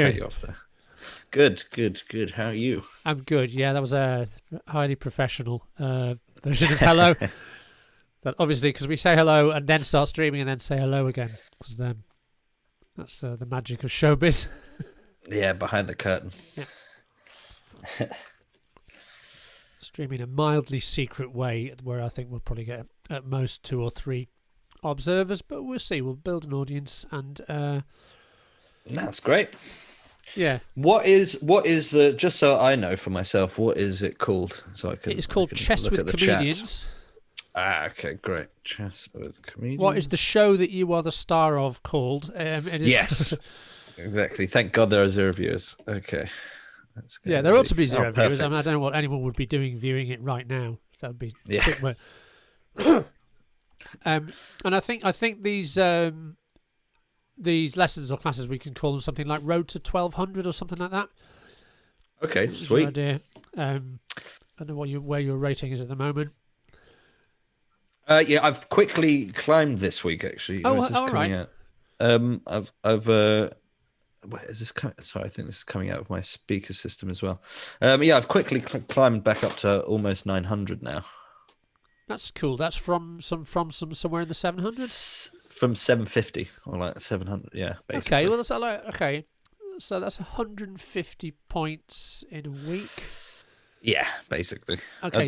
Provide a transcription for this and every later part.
cut you off there. Good, good, good. How are you? I'm good. Yeah, that was a highly professional version of hello. That obviously because we say hello and then start streaming and then say hello again because then that's the magic of showbiz. Yeah, behind the curtain. Yeah. Streaming a mildly secret way where I think we'll probably get at most 2 or 3 observers, but we'll see. We'll build an audience and That's great. yeah. What is the, just so I know for myself, what is it called? So It's called Chess with Comedians. Okay, great. Chess with Comedians. What is the show that you are the star of called? Yes, exactly. Thank God there are 0 viewers. Okay. Yeah, there ought to be 0 viewers. Perfect. I mean, I don't know what anyone would be viewing it right now. That would be Yeah. And I think these lessons or classes, we can call them something like Road to 1200 or something like that. Okay, sweet. Idea. I don't know where your rating is at the moment. Yeah, I've quickly climbed this week. Actually, Oh, where's this all coming right. out? I've where is this coming? Sorry, I think this is coming out of my speaker system as well. Yeah, I've quickly climbed back up to almost 900 now. That's cool. That's from somewhere in the 700s. From 750 or like 700. Yeah, basically. Okay, well that's okay. So that's 150 points in a week. Yeah, basically. Okay,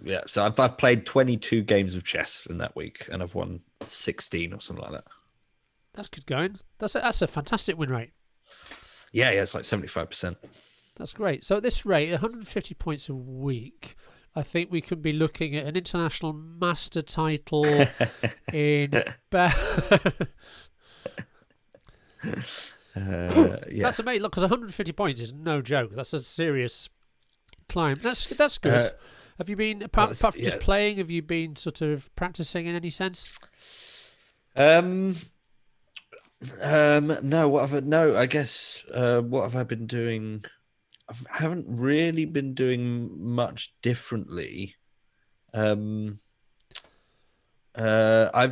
yeah. So I've played 22 games of chess in that week, and I've won 16 or something like that. That's good going. That's a fantastic win rate. Yeah, it's like 75%. That's great. So at this rate, 150 points a week, I think we could be looking at an international master title in. Yeah. That's amazing. Look, because 150 points is no joke. That's a serious climb. That's good. Have you been apart from just playing? Have you been sort of practicing in any sense? No. I guess. What have I been doing? I haven't really been doing much differently. I've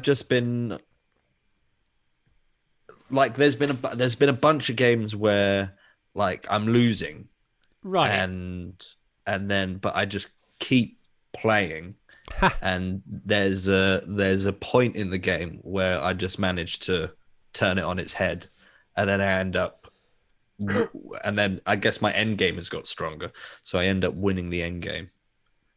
just been like, there's been a bunch of games where like I'm losing, right, and then but I just keep playing, and there's a point in the game where I just manage to turn it on its head, and then I end up. And then I guess my end game has got stronger, so I end up winning the end game,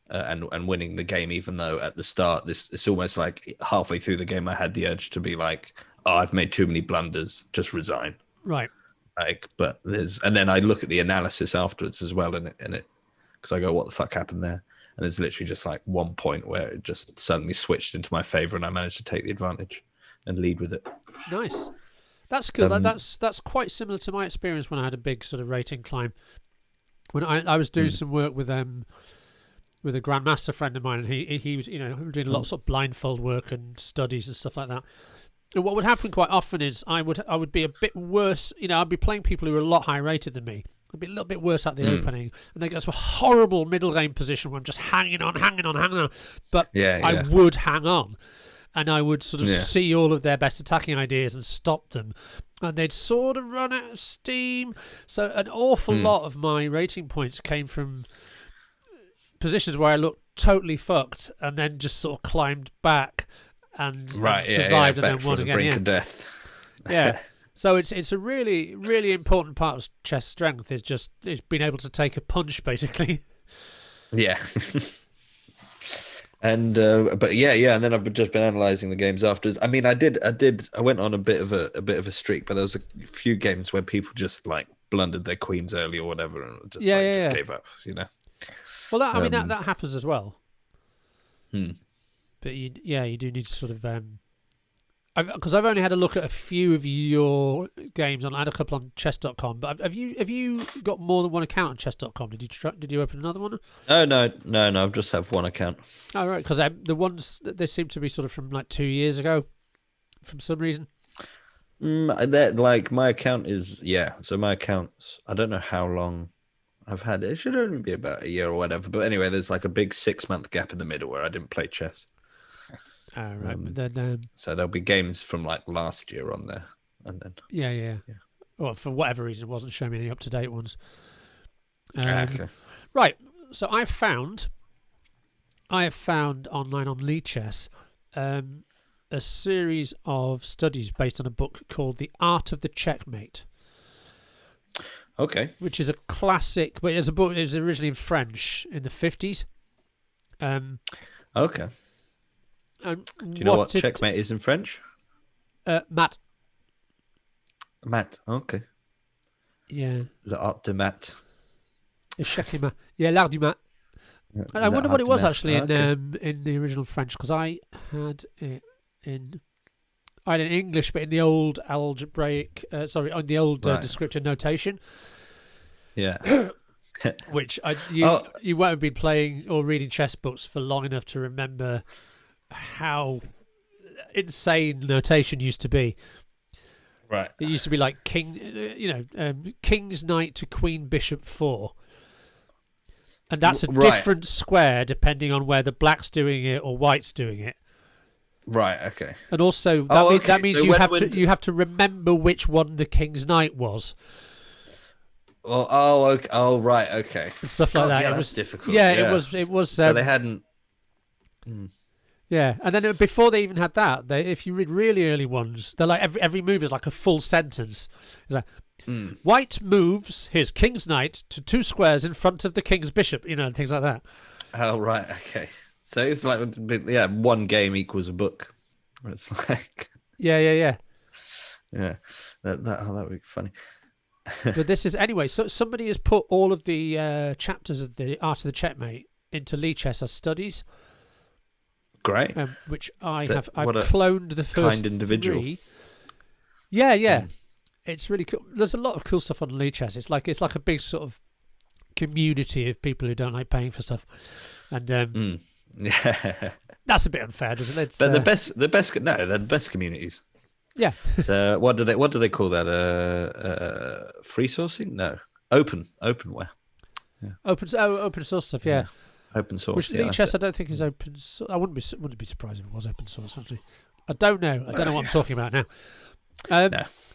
and winning the game. Even though at the start, it's almost like halfway through the game, I had the urge to be like, "Oh, I've made too many blunders. Just resign." Right. Like, but and then I look at the analysis afterwards as well, and it, because I go, "What the fuck happened there?" And there's literally just like one point where it just suddenly switched into my favor, and I managed to take the advantage and lead with it. Nice. That's cool. That's quite similar to my experience when I had a big sort of rating climb. When I was doing some work with a grandmaster friend of mine, and he was doing a lot of sort of blindfold work and studies and stuff like that. And what would happen quite often is I would be a bit worse. I'd be playing people who were a lot higher rated than me. I'd be a little bit worse at the opening, and they get to a horrible middle game position where I'm just hanging on. But I would hang on. And I would sort of see all of their best attacking ideas and stop them. And they'd sort of run out of steam. So an awful lot of my rating points came from positions where I looked totally fucked and then just sort of climbed back and survived and then won again. Brink of death. Yeah. So it's a really, really important part of chess strength is being able to take a punch, basically. Yeah. And but and then I've just been analysing the games afterwards. I mean, I went on a bit of a streak, but there was a few games where people just like blundered their queens early or whatever, and just gave up. Well, that happens as well. But you do need to sort of because I've only had a look at a few of your games. I had a couple on chess.com, but have you got more than one account on chess.com? Did you open another one? No. I've just have one account. Oh, right, because the ones they seem to be sort of from like 2 years ago, for some reason. That like my account is So my account's, I don't know how long I've had it. It should only be about a year or whatever. But anyway, there's like a big 6-month gap in the middle where I didn't play chess. Right, but then so there'll be games from like last year on there, and then yeah. Well, for whatever reason, it wasn't showing me any up-to-date ones. Okay. Right. So I have found online on Lichess a series of studies based on a book called The Art of the Checkmate. Okay. Which is a classic, but it's a book. It was originally in French in the 50s. Okay. Do you know what checkmate is in French? Mat. Mat. Okay. Yeah. L'art de mat. Checkmate. Yeah, l'art du mat. I wonder what it was actually in the original French, because I had it in. I had it in English, but in the old algebraic, on the old descriptive notation. Yeah. Which you won't have been playing or reading chess books for long enough to remember how insane notation used to be. Right. It used to be like king's knight to queen bishop 4. And that's a different square depending on whether black's doing it or white's doing it. Right. Okay. And also that means you have to remember which one the king's knight was. Okay. Oh, right. Okay. And stuff like that. Yeah, it was difficult. Yeah, it was. So they hadn't. Yeah, and then before they even had that, if you read really early ones, they're like every move is like a full sentence. It's like, White moves his king's knight to 2 squares in front of the king's bishop, and things like that. Oh, right. Okay. So it's like, one game equals a book. It's like... Yeah. Yeah. That would be funny. But this is... Anyway, so somebody has put all of the chapters of the Art of the Checkmate into Lichess as studies. Great. Which I've cloned the first kind individual. 3. Yeah. It's really cool. There's a lot of cool stuff on Lichess. It's like a big sort of community of people who don't like paying for stuff, and yeah, that's a bit unfair, doesn't it? But they're the best communities. Yeah. So what do they call that? Free sourcing? No, openware. Yeah. Open source stuff. Yeah. Open source. Which Lichess I don't think is open source. I wouldn't be surprised if it was open source. Actually, I don't know what I'm talking about now. No.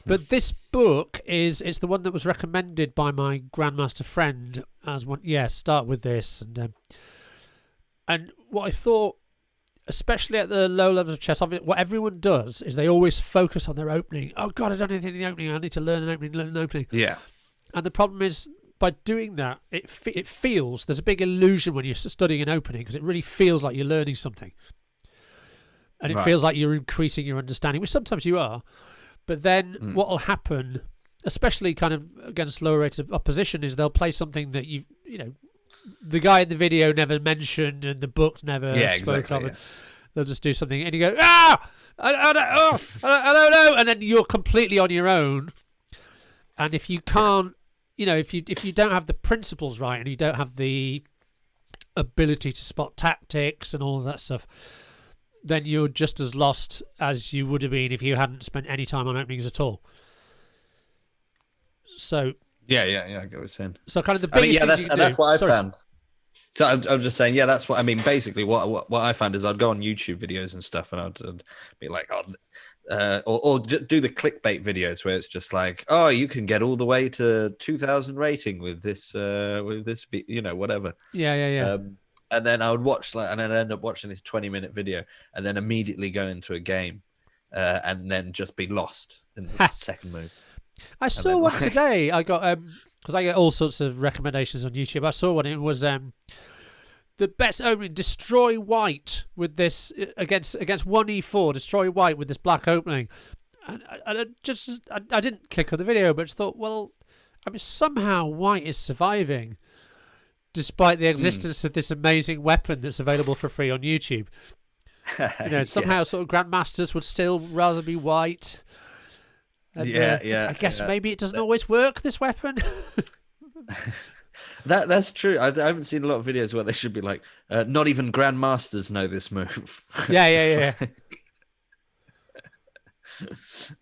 But this book it's the one that was recommended by my grandmaster friend as one. Yeah, start with this, and what I thought, especially at the low levels of chess, what everyone does is they always focus on their opening. Oh God, I don't know anything in the opening. I need to learn an opening. Yeah. And the problem is, by doing that, it feels there's a big illusion when you're studying an opening, because it really feels like you're learning something, and it feels like you're increasing your understanding, which sometimes you are. But then what will happen, especially kind of against lower rated opposition, is they'll play something that the guy in the video never mentioned and the book never spoke of. Yeah. They'll just do something and you go, I don't know, and then you're completely on your own. And if you can't, if you don't have the principles right and you don't have the ability to spot tactics and all of that stuff, then you're just as lost as you would have been if you hadn't spent any time on openings at all. So yeah, I get what you're saying. So kind of the biggest that's what I found. So I'm just saying, that's what I mean. Basically, what I found is I'd go on YouTube videos and stuff, and I'd be like, or do the clickbait videos where it's just like, oh, you can get all the way to 2,000 rating with this, whatever. Yeah. And then I would watch and then end up watching this 20-minute video, and then immediately go into a game, and then just be lost in the second move. I saw one today. I got because I get all sorts of recommendations on YouTube. I saw one. It was the best opening. Destroy white with this against 1e4. Destroy white with this black opening. And I didn't click on the video, but just thought, well, I mean, somehow white is surviving, despite the existence of this amazing weapon that's available for free on YouTube. Somehow sort of grandmasters would still rather be white. And, I guess maybe it doesn't always work, this weapon. That's true. I haven't seen a lot of videos where they should be like, not even grandmasters know this move. Yeah.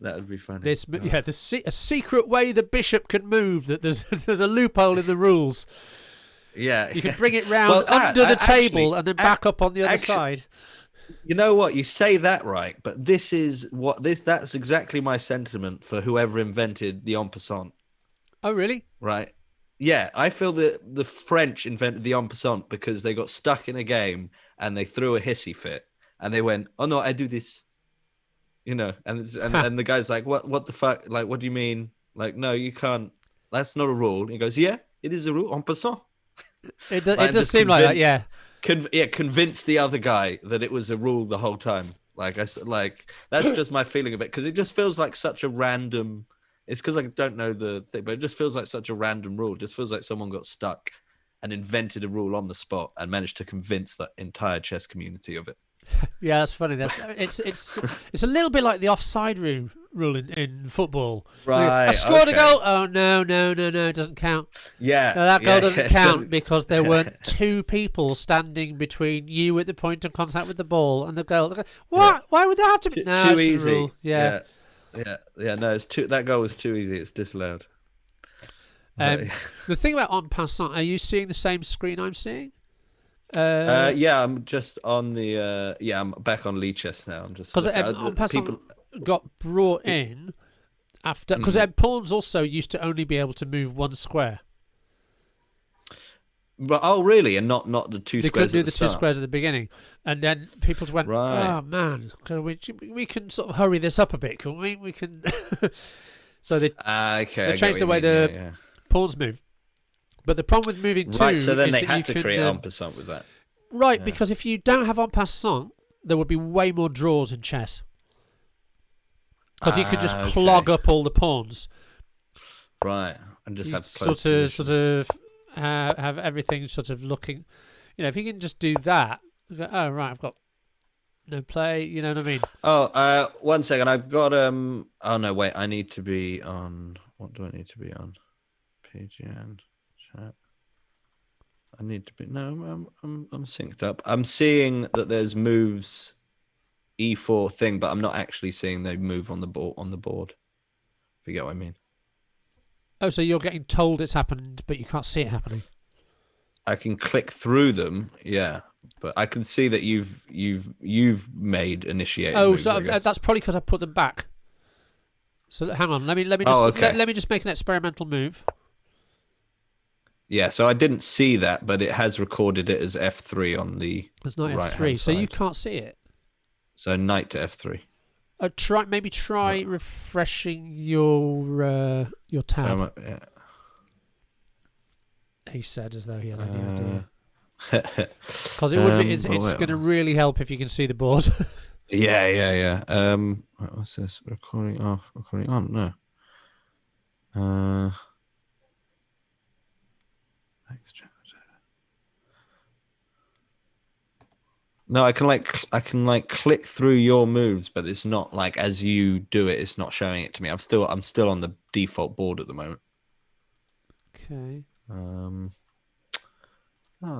That would be funny. A secret way the bishop can move. That there's a loophole in the rules. Yeah, you can bring it round under the table and then back up on the other side. You know what? You say that right, but that's exactly my sentiment for whoever invented the en passant, Oh, really? right? Yeah, I feel that the French invented the en passant because they got stuck in a game and they threw a hissy fit and they went, "Oh no, I do this." And the guy's like, "What the fuck? Like, what do you mean? Like, no, you can't. That's not a rule." And he goes, "Yeah, it is a rule en passant." It Like, and does just seem like that, yeah. convince the other guy that it was a rule the whole time. Like that's just my feeling of it because it just feels like such a random. It's because I don't know the thing, but it just feels like such a random rule. It just feels like someone got stuck and invented a rule on the spot and managed to convince the entire chess community of it. Yeah, that's funny. It's a little bit like the offside rule in football. I Right. scored a Okay. goal. Oh no, no, no, no! It doesn't count. Yeah. No, that goal Yeah. doesn't Yeah. It count doesn't. because there weren't two people standing between you at the point of contact with the ball and the goal. Yeah. What? Why would that have to be? No, Too it's just a easy. rule. Yeah. Yeah. Yeah. Yeah. No, it's too. That goal was too easy. It's disallowed. But Um, the thing about en passant, are you seeing the same screen I'm seeing? yeah, I'm just on the. Yeah, I'm back on Lee chess now. I'm just Because looking at en passant people. got brought in after because Mm. pawns also used to only be able to move one square. Oh, really? And not the two They couldn't squares do at the the two start. squares at the beginning, and then people just went, Right. "Oh man, we can sort of hurry this up a bit, can we? We can." So Okay. they I get changed what the you way mean. Yeah, the yeah. pawns move. But the problem with moving Right. So two then is they that you had to can create en passant with that. right Yeah. because if you don't have en passant, there would be way more draws in chess because you could just clog Okay. up all the pawns. Right. And just You have close sort position. of have everything sort of looking. If you can just do that, you go, oh right, I've got no play. You know what I mean? Oh, 1 second. I've got Oh no, wait. I need to be on. What do I need to be on? PGN chat. I need to be. No, I'm synced up. I'm seeing that there's moves E4 thing, but I'm not actually seeing they move on the board. If you get what I mean. Oh, so you're getting told it's happened, but you can't see it happening. I can click through them, yeah, but I can see that you've made initiated Oh, moves, so I guess. that's probably because I put them back. So hang on, let me Oh, just okay. let me just make an experimental move. Yeah, so I didn't see that, but it has recorded it as F3 on the It's not right F3, hand so you side. can't see it. So knight to F3. Try refreshing your tab. Yeah. He said as though he had any idea. Yeah. Because it would be, it's going to really help if you can see the board. Yeah. What's this? Recording off, recording on. No. Next chat. No, I can like click through your moves, but it's not like as you do it, it's not showing it to me. I'm still on the default board at the moment. Okay. Oh,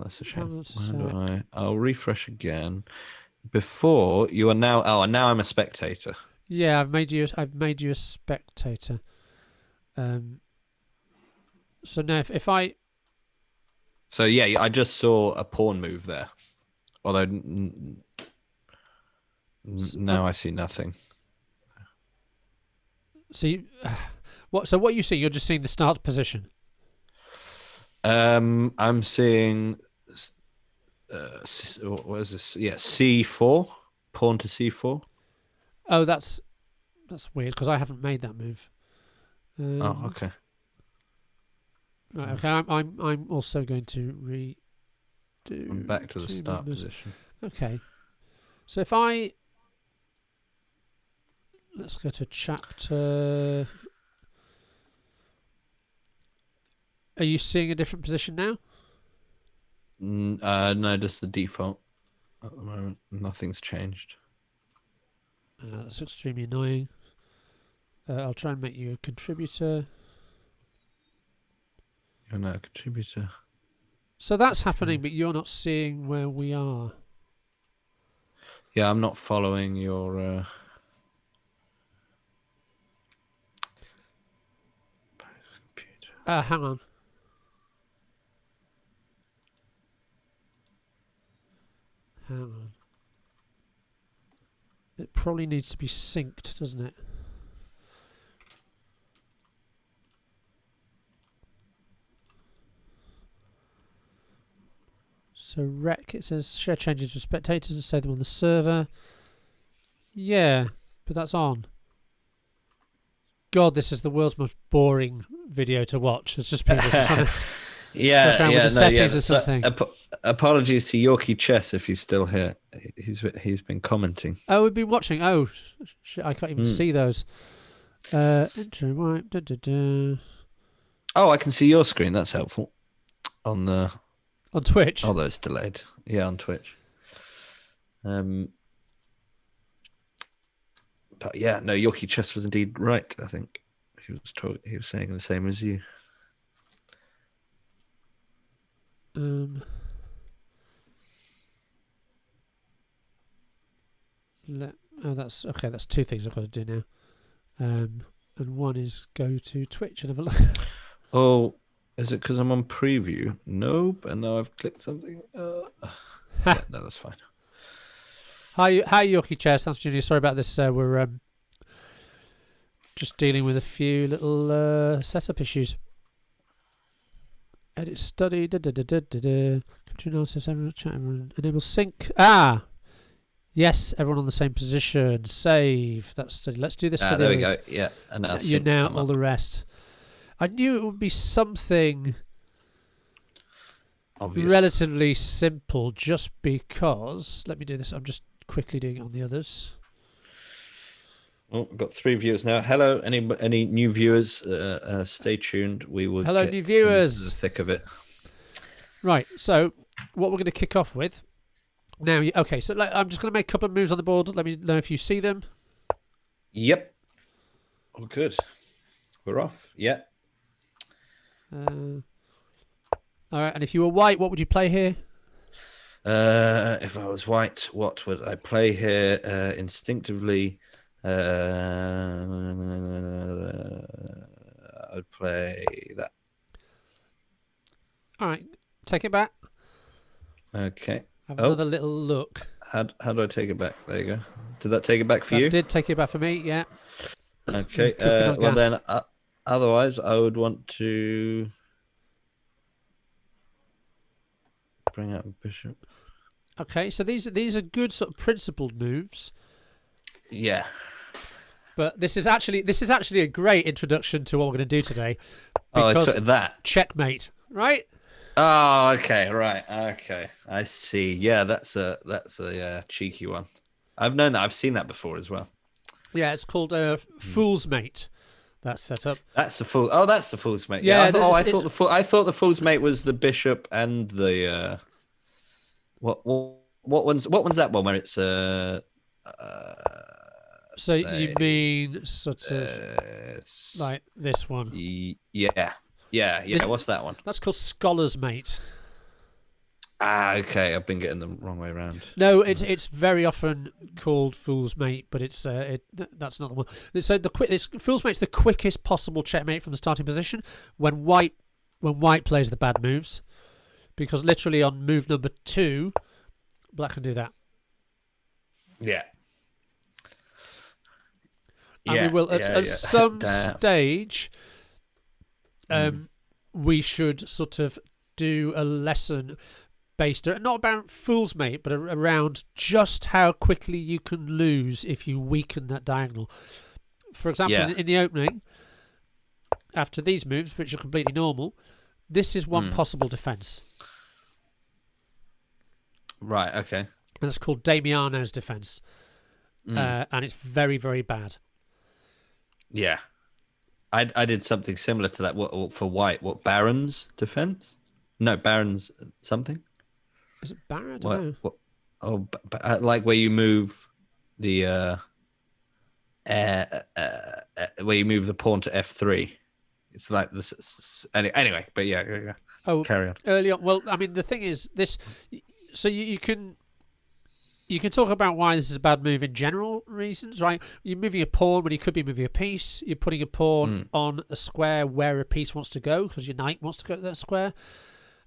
that's a shame. Hang on I'll refresh again. Before you are now. Oh, and now I'm a spectator. Yeah, I've made you a spectator. So now if I So yeah, I just saw a pawn move there. Although now I see nothing. see what are you seeing? You're just seeing the start position. I'm seeing. What is this? Yeah, C4, pawn to C4. Oh, that's weird because I haven't made that move. Oh, okay. Right, okay. I'm also going to redo. I'm back to the start members. position. Okay. So let's go to chapter. Are you seeing a different position now? No, just the default. At the moment, nothing's changed. That's extremely annoying. I'll try and make you a contributor. You're not a contributor. So that's happening, but you're not seeing where we are. Yeah, I'm not following your. Hang on. Hang on. probably needs to be synced, doesn't it? So rec, it says share changes with spectators and save them on the server. Yeah, but that's on. God, this is the world's most boring video to watch. It's just people just trying to yeah, around with the settings or So, something. apologies to Yorkie Chess if he's still here. He's been commenting. Oh, we've been watching. Oh, shit, I can't even see those. Intro, right, Oh, I can see your screen. That's helpful. On Twitch. Oh, that's delayed. Yeah, on Twitch. But yeah, no, Yorkie Chess was indeed right. I think he was saying the same as you. That's okay. That's two things I've got to do now. And one is go to Twitch and have a look. Oh, is it because I'm on preview? Nope. And now I've clicked something. Yeah, no, that's fine. Hi, Yorkie Chess. Thanks, Junior. Sorry about this. We're just dealing with a few little setup issues. Edit study. Control analysis. Everyone chat. Everyone enable sync. Yes, everyone on the same position. Save. That's study. Let's do this for the there others. we go. Yeah, and now You sync's now come all up. the rest. I knew it would be something Obvious. relatively simple, just because. Let me do this. I'm just quickly doing it on the others. Oh, I've got 3 viewers now. Hello, any new viewers? Stay tuned. We will. Hello, get new viewers. into the thick of it. Right. So, what we're going to kick off with now. Okay. So, I'm just going to make a couple of moves on the board. Let me know if you see them. Yep. Oh, good. We're off. Yeah. All right. And if you were white, what would you play here? If I was white, what would I play here? Instinctively, I'd play that. All right. Take it back. Okay. Have another little look. How do I take it back? There you go. Did that take it back for you? That did take it back for me. Yeah. Okay. Well then, otherwise, I would want to bring out a bishop. Okay. So these are good sort of principled moves. Yeah. But this is actually a great introduction to what we're going to do today. I Because took that. Checkmate, right? Oh, okay, right, okay, I see. Yeah, that's a cheeky one. I've known that. I've seen that before as well. Yeah, it's called Fool's Mate. That setup. That's the fool. Oh, that's the fool's mate. Yeah. I thought the fool's mate was the bishop and the what one's that one where it's So you mean sort of like this one? Yeah. What's that one? That's called Scholar's Mate. Okay. I've been getting them wrong way around. No, it's very often called Fool's Mate, but it's that's not the one. So Fool's Mate's the quickest possible checkmate from the starting position when white plays the bad moves, because literally on move number 2, black can do that. Yeah. And we will at some stage. We should sort of do a lesson based not about Fool's Mate, but around just how quickly you can lose if you weaken that diagonal. For example, in the opening, after these moves, which are completely normal, this is one possible defense. Right. Okay. And that's called Damiano's defense, and it's very, very bad. Yeah. I did something similar to that. What for white? What Baron's defense? No, Baron's something. Is it Baron? I don't know. Like where you move the where you move the pawn to f3. It's like this. Anyway, but yeah. Oh, carry on. Early on. Well, I mean, the thing is this. So you can talk about why this is a bad move in general reasons, right? You're moving a pawn when you could be moving a piece. You're putting a pawn on a square where a piece wants to go because your knight wants to go to that square.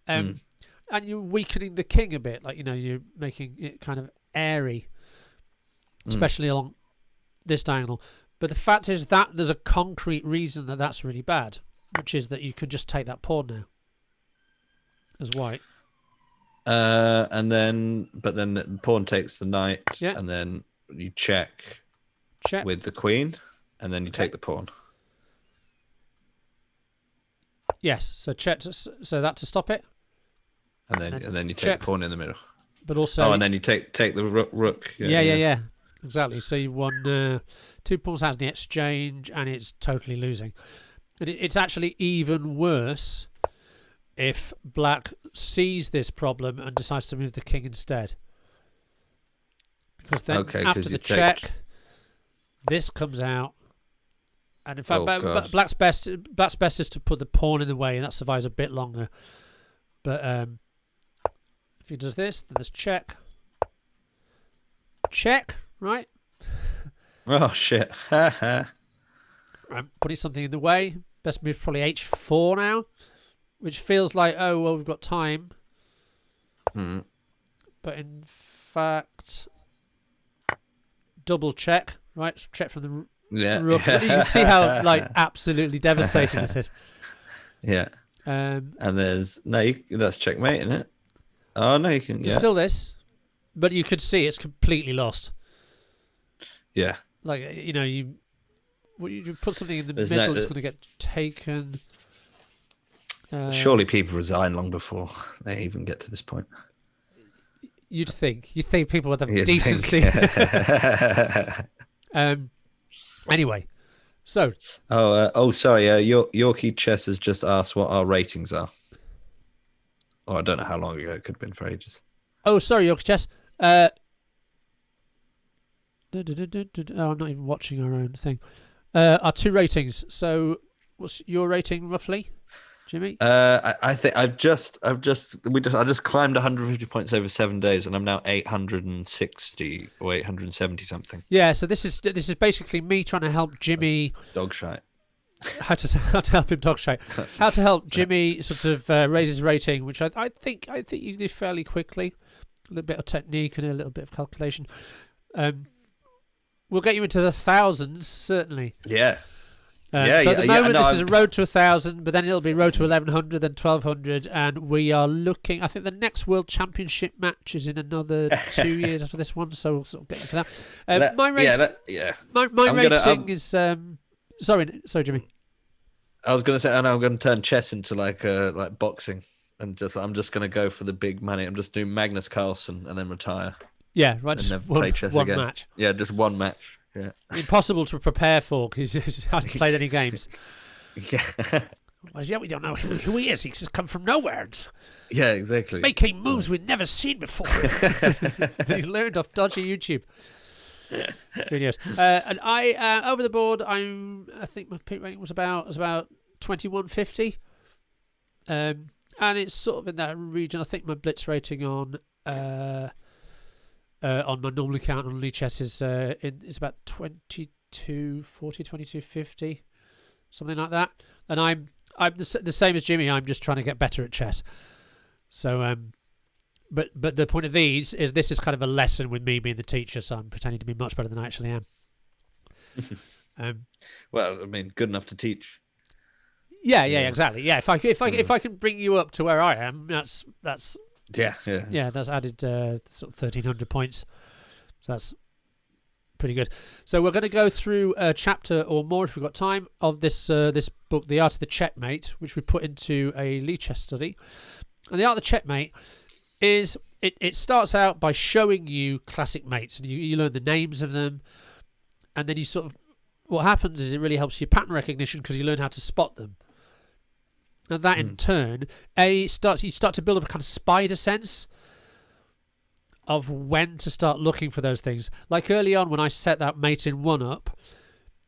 And you're weakening the king a bit. Like, you're making it kind of airy, especially along this diagonal. But the fact is that there's a concrete reason that that's really bad, which is that you can just take that pawn now as white. But then the pawn takes the knight, and then you check with the queen, and then you take the pawn. Yes, so check. So that to stop it, and then you take the pawn in the middle. But also, and then you take the rook. Yeah, exactly. So you won 2 pawns out in the exchange, and it's totally losing. And it's actually even worse if black sees this problem and decides to move the king instead. Because then after the check, this comes out. And in fact, black's best is to put the pawn in the way, and that survives a bit longer. But if he does this, then there's check. Check, right? Oh, shit. I'm putting something in the way. Best move probably h4 now, which feels like, oh, well, we've got time. Mm. But in fact, double check, right? Check from the rook. You can see how absolutely devastating this is. Yeah. And there's that's checkmate, isn't it? Oh no, you can. There's still this, but you could see it's completely lost. Yeah. You put something in the middle, it's going to get taken. Surely people resign long before they even get to this point. You'd think people would have decency. Anyway, so. Sorry. Yorkie Chess has just asked what our ratings are. Oh, I don't know how long ago. It could have been for ages. Oh, sorry, Yorkie Chess. I'm not even watching our own thing. Our 2 ratings. So, what's your rating roughly, Jimmy? I think I just climbed 150 points over 7 days, and I'm now 860 or 870 something. Yeah, so this is basically me trying to help Jimmy dog shite. How to help him dog shite. How to help Jimmy sort of raise his rating, which I think you do fairly quickly. A little bit of technique and a little bit of calculation. We'll get you into the thousands, certainly. Yeah. So at the moment, this is a road to 1,000, but then it'll be road to 1,100, then 1,200, and we are looking. I think the next World Championship match is in another 2 years after this one, so we'll sort of get into that. My rating is. Sorry, Jimmy. I was going to say, I'm going to turn chess into like boxing, and I'm just going to go for the big money. I'm just doing Magnus Carlsen and then retire. Yeah, right. And just never play chess one again. Match. Yeah, just one match. Yeah. Impossible to prepare for because he hasn't played any games. Yeah. Well, we don't know who he is. He's just come from nowhere. Yeah, exactly. Making moves we'd never seen before. He learned off dodgy YouTube videos. And I over the board. I think my peak rating was about 2150. And it's sort of in that region. I think my blitz rating on my normal account on Lichess is it's about 2240, 2250, something like that. And I'm the same as Jimmy. I'm just trying to get better at chess. So but the point of these is this is kind of a lesson with me being the teacher. So I'm pretending to be much better than I actually am. Well, I mean, good enough to teach. Yeah, exactly. Yeah, if I can bring you up to where I am, that's. Yeah. That's added sort of 1,300 points. So that's pretty good. So we're going to go through a chapter or more, if we've got time, of this book, The Art of the Checkmate, which we put into a Lichess study. And The Art of the Checkmate is, it starts out by showing you classic mates. And you learn the names of them. And then you sort of, what happens is it really helps your pattern recognition because you learn how to spot them. And that in turn, you start to build up a kind of spider sense of when to start looking for those things. Like early on when I set that mate in 1 up,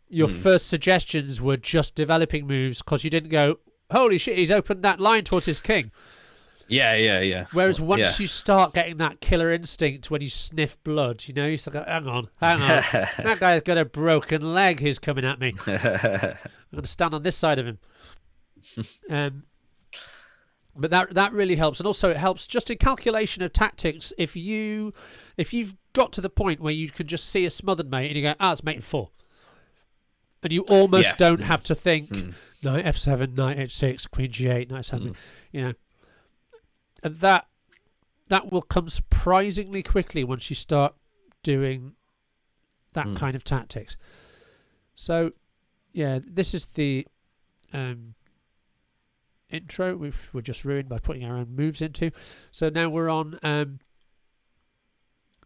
your first suggestions were just developing moves because you didn't go, holy shit, he's opened that line towards his king. Yeah. Whereas once you start getting that killer instinct when you sniff blood, you start going, hang on. That guy's got a broken leg who's coming at me. I'm going to stand on this side of him. But that really helps, and also it helps just in calculation of tactics. If you've got to the point where you can just see a smothered mate and you go, it's mate in 4, and you almost Yeah. don't have to think Mm. knight f7, knight h6, queen g8, knight 7. Mm. You know, and that will come surprisingly quickly once you start doing that kind of tactics. So, yeah, this is the intro we're just ruined by putting our own moves into. So now we're on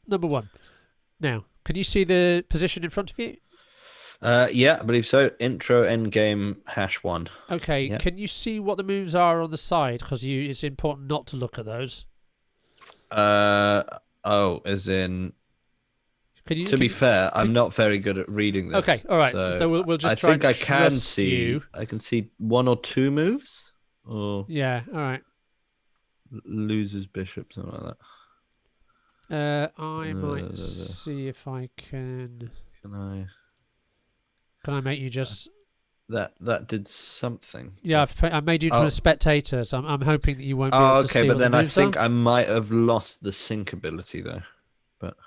number 1. Now, can you see the position in front of you? Yeah, I believe so. Intro endgame #1. Okay, Yep. Can you see what the moves are on the side? Because it's important not to look at those. As in. To be fair, I'm not very good at reading this. Okay, all right. So we'll just try. I think I can see. You. I can see 1 or 2 moves. Or yeah, all right. Loses bishop, something like that. I might see if I can. Can I make you just? That did something. Yeah, I made you into a spectator, so I'm hoping that you won't be able to see. Okay, but then I think are. I might have lost the sync ability though. But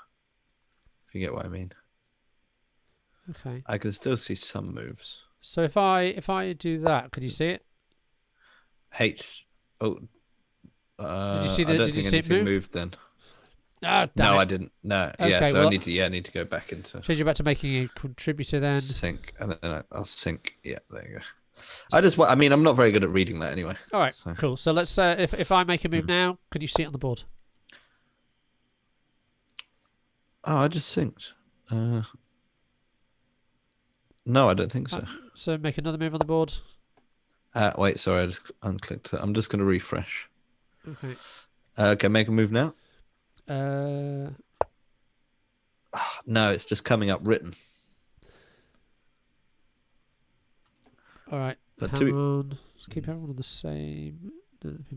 if you get what I mean. Okay. I can still see some moves. So if I do that, could you see it? H. Oh. Did you see the? I don't did think you see anything it move? moved then. No, I didn't. No. Okay, yeah. So well, I need to go back into. Change you back to making a contributor then. Sync, and then I'll sync. Yeah, there you go. I'm not very good at reading that anyway. All right, cool. So let's. If I make a move now, can you see it on the board? Oh, I just synced. No, I don't think so. So make another move on the board. Wait, sorry, I just unclicked it. I'm just going to refresh. Okay. Okay, make a move now. No, it's just coming up written. All right. But hang on. Let's keep everyone on the same.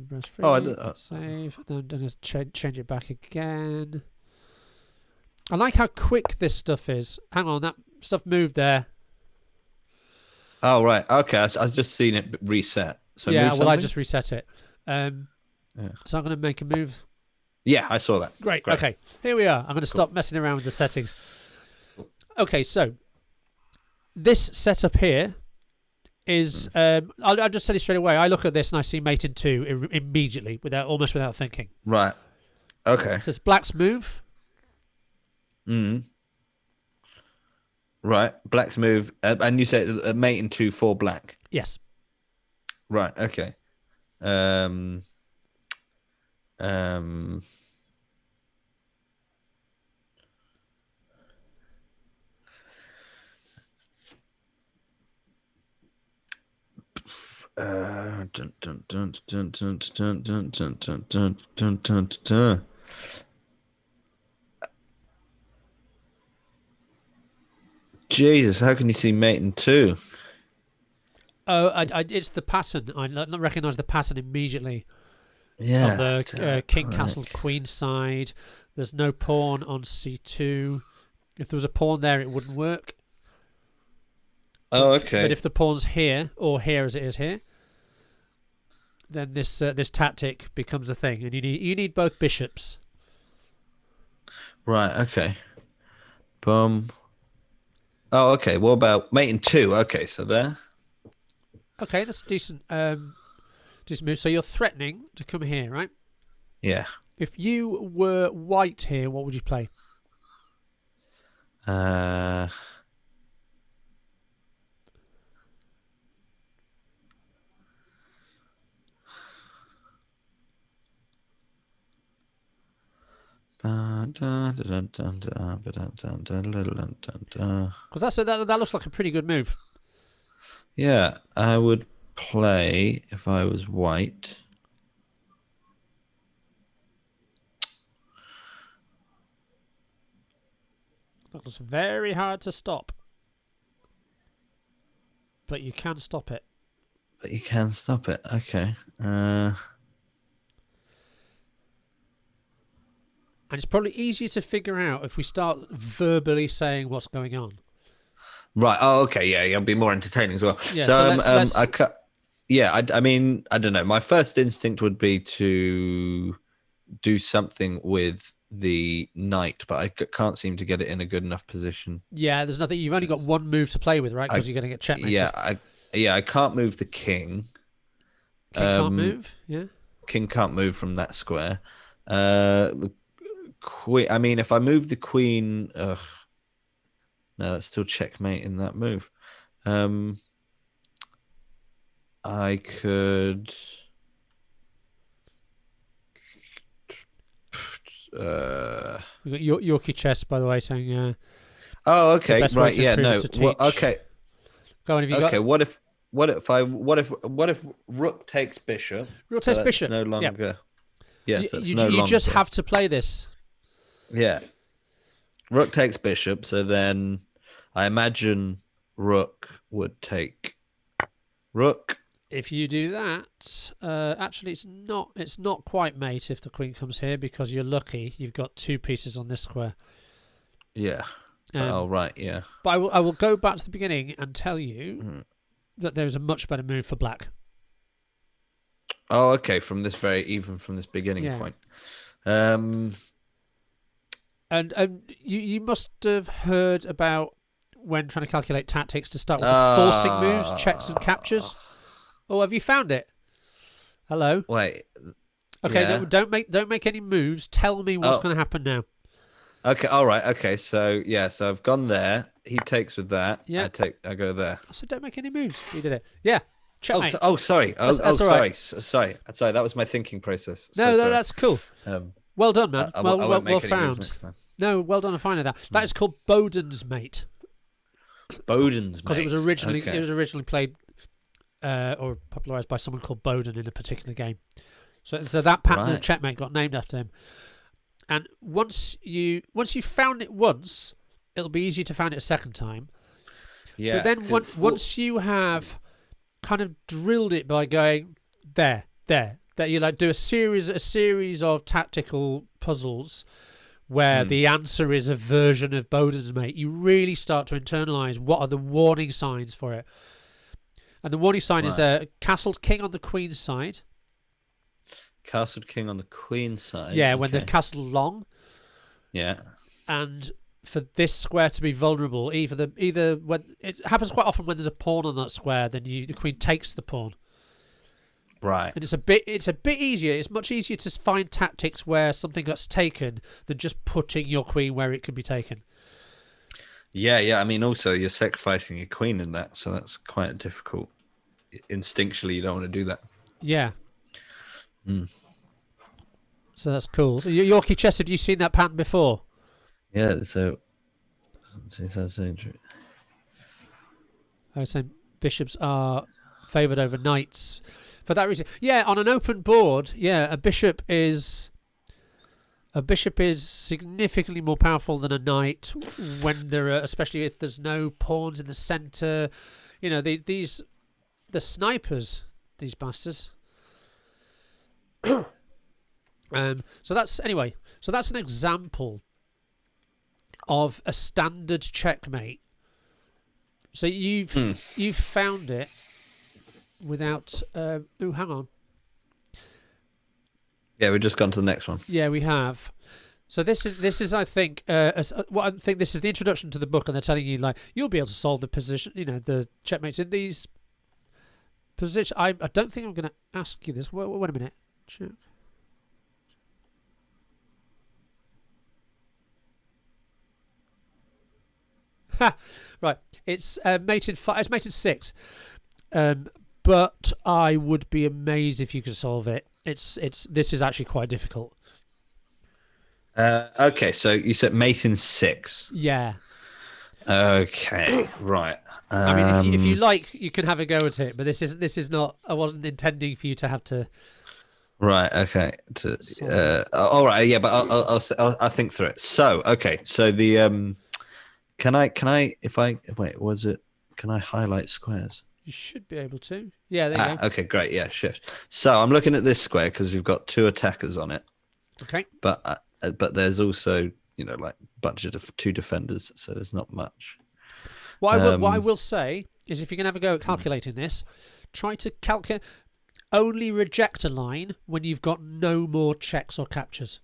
Press free. Save. Then change it back again. I like how quick this stuff is. Hang on, that stuff moved there. Oh, right. Okay, I've just seen it reset. So yeah, move well, I something? just reset it. So I'm going to make a move. Yeah, I saw that. Great. Okay, here we are. I'm going to stop messing around with the settings. Okay, so this setup here is... I'll just tell you straight away. I look at this and I see mate in 2 immediately, almost without thinking. Right. Okay. So it's black's move. Right, black's move, and you say a mate in 2 for black. Yes. Right. Okay. Jesus, how can you see mate in 2? Oh, it's the pattern. I recognise the pattern immediately. Yeah. Of the king, castle, queen side. There's no pawn on c2. If there was a pawn there, it wouldn't work. Oh, okay. But if the pawn's here, or here as it is here, then this tactic becomes a thing, and you need both bishops. Right. Okay. Boom. Oh, okay. What about mate in 2? Okay, so there. Okay, that's decent. Decent move. So you're threatening to come here, right? Yeah. If you were white here, what would you play? Because that looks like a pretty good move. Yeah, I would play if I was white. That was very hard to stop. But you can stop it. But you can stop it. Okay. And it's probably easier to figure out if we start verbally saying what's going on. Right. Oh, okay. Yeah, it'll be more entertaining as well. Yeah, so let's... I cut. yeah, I mean, I don't know. My first instinct would be to do something with the knight, but I can't seem to get it in a good enough position. Yeah, there's nothing. You've only got one move to play with, right? I Because you're going to get yeah, checkmated. I can't move the king. King can't Um, move. Yeah. king can't move from that square. The queen. I mean, if I move the queen, ugh, no, that's still checkmate in that move. Um, I could. We've got Yorkie Chess, by the way, saying Oh, the okay, best way right, to yeah, improve is no, to well, teach. okay, Go on, have you okay. got What if rook takes bishop? real So test that's bishop? no Yeah. longer. Yes, that's no You just longer. have to play this. Yeah, rook takes bishop. So then, I imagine rook would take rook. If you do that, actually, it's not. It's not quite mate if the queen comes here because you're lucky. You've got two pieces on this square. Yeah. Oh Um, right, yeah. but I will go back to the beginning and tell you Mm. that there is a much better move for black. Oh, okay. Even from this beginning Yeah. point. Um. And you must have heard about when trying to calculate tactics to start with the forcing moves, checks and captures. Oh, have you found it? Hello. Wait. Okay, Yeah. don't make any moves. Tell me what's Oh. going to happen now. Okay. All right. Okay. So yeah. So I've gone there. He takes with that. Yeah. I go there. So don't make any moves. You did it. Yeah. Checkmate. Sorry. That's all Sorry. right. Sorry. That was my thinking process. No, Sorry. that's cool. Um, Well done, man. I well won't make any moves found. next time. No, well done on finding that. That is called Bowden's mate Bowden's because mate. it was originally played or popularized by someone called Bowden in a particular game. So that pattern of Right. checkmate got named after him. And once you found it once, it'll be easier to find it a second time. Yeah. But then once you have kind of drilled it by going there, that you like do a series of tactical puzzles where the answer is a version of Bowden's mate, you really start to internalize what are the warning signs for it. And the warning sign is a castled king on the queen's side. Castled king on the queen's side. Yeah, when okay. they've castled long. Yeah. And for this square to be vulnerable, either when it happens quite often when there's a pawn on that square, then the queen takes the pawn. Right. And it's a bit easier. It's much easier to find tactics where something gets taken than just putting your queen where it could be taken. Yeah. I mean, also you're sacrificing your queen in that, so that's quite difficult. Instinctually, you don't want to do that. Yeah. So that's cool. So, Yorkie Chess, have you seen that pattern before? Yeah. So. 2000 century. I was saying bishops are favoured over knights for that reason. Yeah, on an open board, a bishop is significantly more powerful than a knight when especially if there's no pawns in the centre. You know, the snipers, these bastards. So that's an example of a standard checkmate. So you've found it without. Hang on. Yeah, we've just gone to the next one. Yeah, we have. So this is I think what I think this is the introduction to the book, and they're telling you like you'll be able to solve the position. You know, the checkmates in these positions. I don't think I'm going to ask you this. Wait a minute. Check. Right, it's mated 5. It's mated 6, but I would be amazed if you could solve it. This is actually quite difficult. Okay, so you said mate in 6. Yeah. Okay, right. I mean, if you like, you can have a go at it, but this is not. I wasn't intending for you to have to. Right. Okay. All right. Yeah, but I'll think through it. So okay. So the can I if I wait was it? Can I highlight squares? You should be able to. Yeah. There you go. Okay. Great. Yeah. Shift. So I'm looking at this square because we've got 2 attackers on it. Okay. But there's also like a bunch of 2 defenders, so there's not much. What I will say is, if you can have a go at calculating this, try to calculate. Only reject a line when you've got no more checks or captures.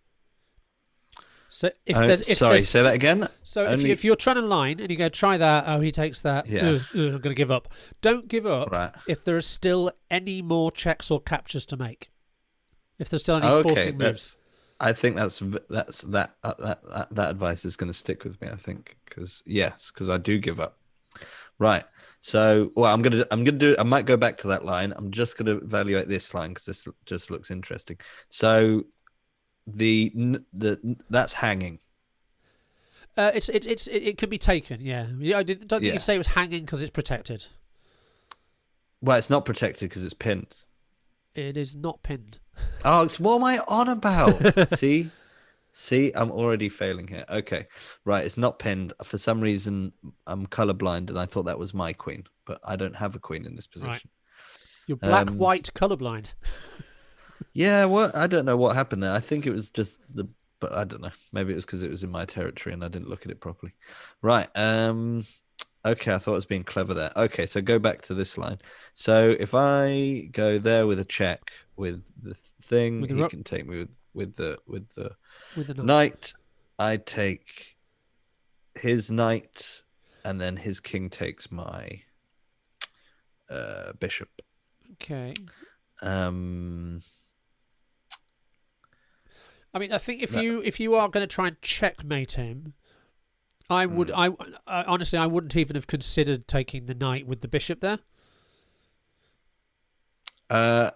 So sorry, say that again. So if you're trying a line and you go try that, oh he takes that, Yeah. I'm going to give up. Don't give up Right. if there are still any more checks or captures to make. If there's still any Okay, forcing moves. I think that advice is going to stick with me. I think because I do give up. Right. So, well, I might go back to that line. I'm just going to evaluate this line because this just looks interesting. So, that's hanging. It can be taken. Yeah. I don't think you say it was hanging because it's protected. Well, it's not protected because it's pinned. It is not pinned. Oh, what am I on about? See, I'm already failing here. Okay, right, it's not pinned. For some reason, I'm colorblind, and I thought that was my queen, but I don't have a queen in this position. Right. You're black-white colorblind. Yeah, well, I don't know what happened there. I think it was just but I don't know. Maybe it was because it was in my territory and I didn't look at it properly. Right. Okay, I thought I was being clever there. Okay, so go back to this line. So if I go there with a check with the thing, he can take me with the knight. I take his knight, and then his king takes my bishop. Okay. I mean, I think if you are going to try and checkmate him, I would. I honestly, I wouldn't even have considered taking the knight with the bishop there. Oh